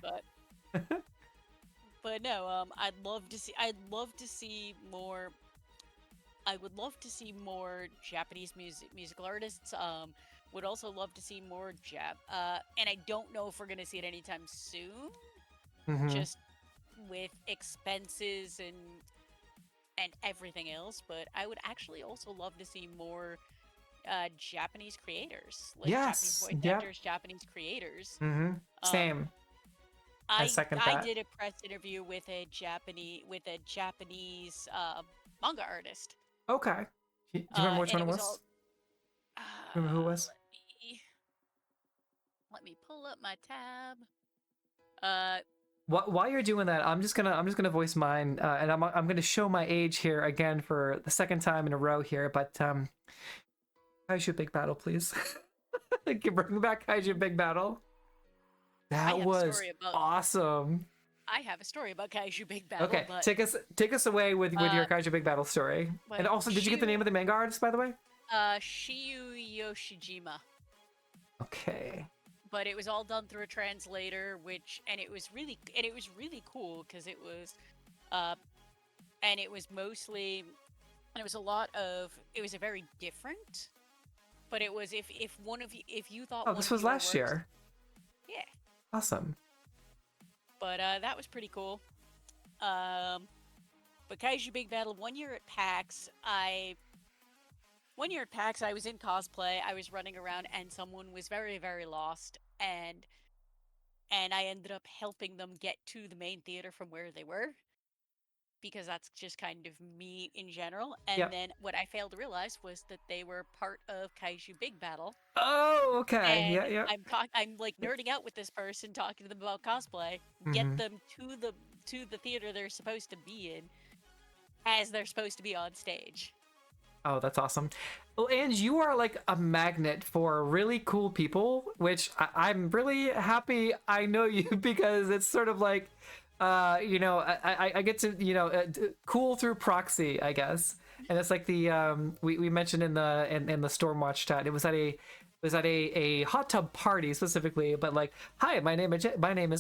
But no, I'd love to see more. I would love to see more Japanese musical artists. Would also love to see more and I don't know if we're gonna see it anytime soon. Just with expenses and everything else. But I would actually also love to see more Japanese creators, like Japanese voice actors, Japanese creators. Same. I second that. I did a press interview with a Japanese manga artist. Okay. Do you remember which one it was? Remember who it was? Let me pull up my tab. While you're doing that, I'm just gonna voice mine, and I'm gonna show my age here again for the second time in a row here. But Kaiju Big Battle, please. Bring back Kaiju Big Battle. That was awesome. I have a story about Kaiju Big Battle. Okay, but, take us away with your Kaiju Big Battle story. And also, did you get the name of the manga artist, by the way? Shiyu Yoshijima. Okay. But it was all done through a translator, and it was really cool because it was a very different. But it was if you thought. Oh, this was last year. Yeah. Awesome. But that was pretty cool. But Kaiju Big Battle, one year at PAX, I was in cosplay. I was running around, and someone was very, very lost, and I ended up helping them get to the main theater from where they were, because that's just kind of me in general. And then what I failed to realize was that they were part of Kaiju Big Battle. Oh, okay. And yeah. I'm like nerding out with this person, talking to them about cosplay. Get them to the theater they're supposed to be in as they're supposed to be on stage. Oh, that's awesome. Well, and you are like a magnet for really cool people, which I'm really happy I know you because it's sort of like, you know, I get to, you know, cool through proxy, I guess. And it's like the we mentioned in the Stormwatch chat. It was at a hot tub party specifically, but like, hi, my name is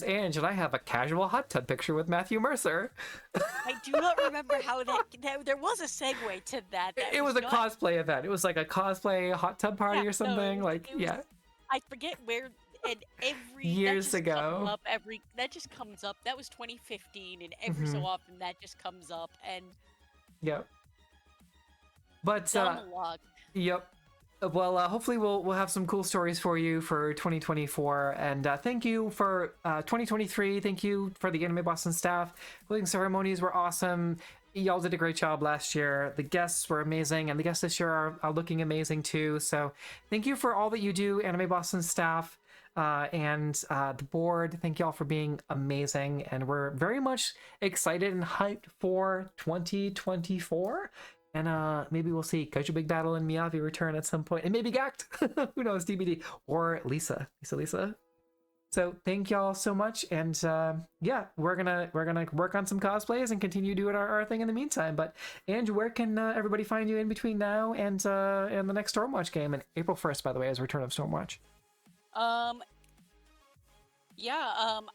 Ange, and I have a casual hot tub picture with Matthew Mercer. I do not remember how that there was a segue to that. It was a cosplay event. It was like a cosplay hot tub party or something. I forget where. And every years ago, that just comes up. That was 2015, and every so often that just comes up. And yep. But dumb luck. Yep. Well, hopefully we'll have some cool stories for you for 2024, and thank you for 2023. Thank you for the Anime Boston staff. Closing ceremonies were awesome. Y'all did a great job last year. The guests were amazing, and the guests this year are looking amazing too. So thank you for all that you do, Anime Boston staff. And the board, thank y'all for being amazing, and we're very much excited and hyped for 2024. And maybe we'll see Kojo Big Battle and Miyavi return at some point, and maybe Gact, who knows, DBD, or Lisa. So thank y'all so much, and yeah, we're gonna work on some cosplays and continue doing our thing in the meantime. But Andrew, where can everybody find you in between now and the next Stormwatch game, and April 1st, by the way, is Return of Stormwatch?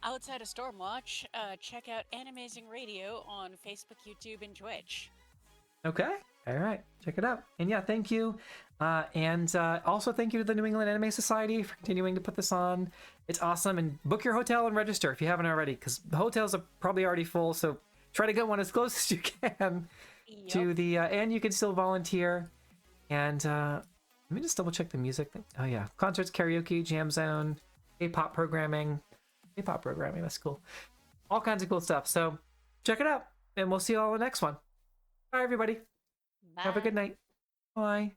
Outside of Stormwatch, check out AnimeZingRadio on Facebook, YouTube, and Twitch. Okay. All right. Check it out. And yeah, thank you. And also thank you to the New England Anime Society for continuing to put this on. It's awesome. And book your hotel and register if you haven't already, because the hotels are probably already full. So try to get one as close as you can to the, and you can still volunteer. And let me just double check the music thing. Oh yeah. Concerts, karaoke, jam zone, K-pop programming. That's cool. All kinds of cool stuff. So check it out, and we'll see you all in the next one. Bye, everybody. Bye. Have a good night. Bye.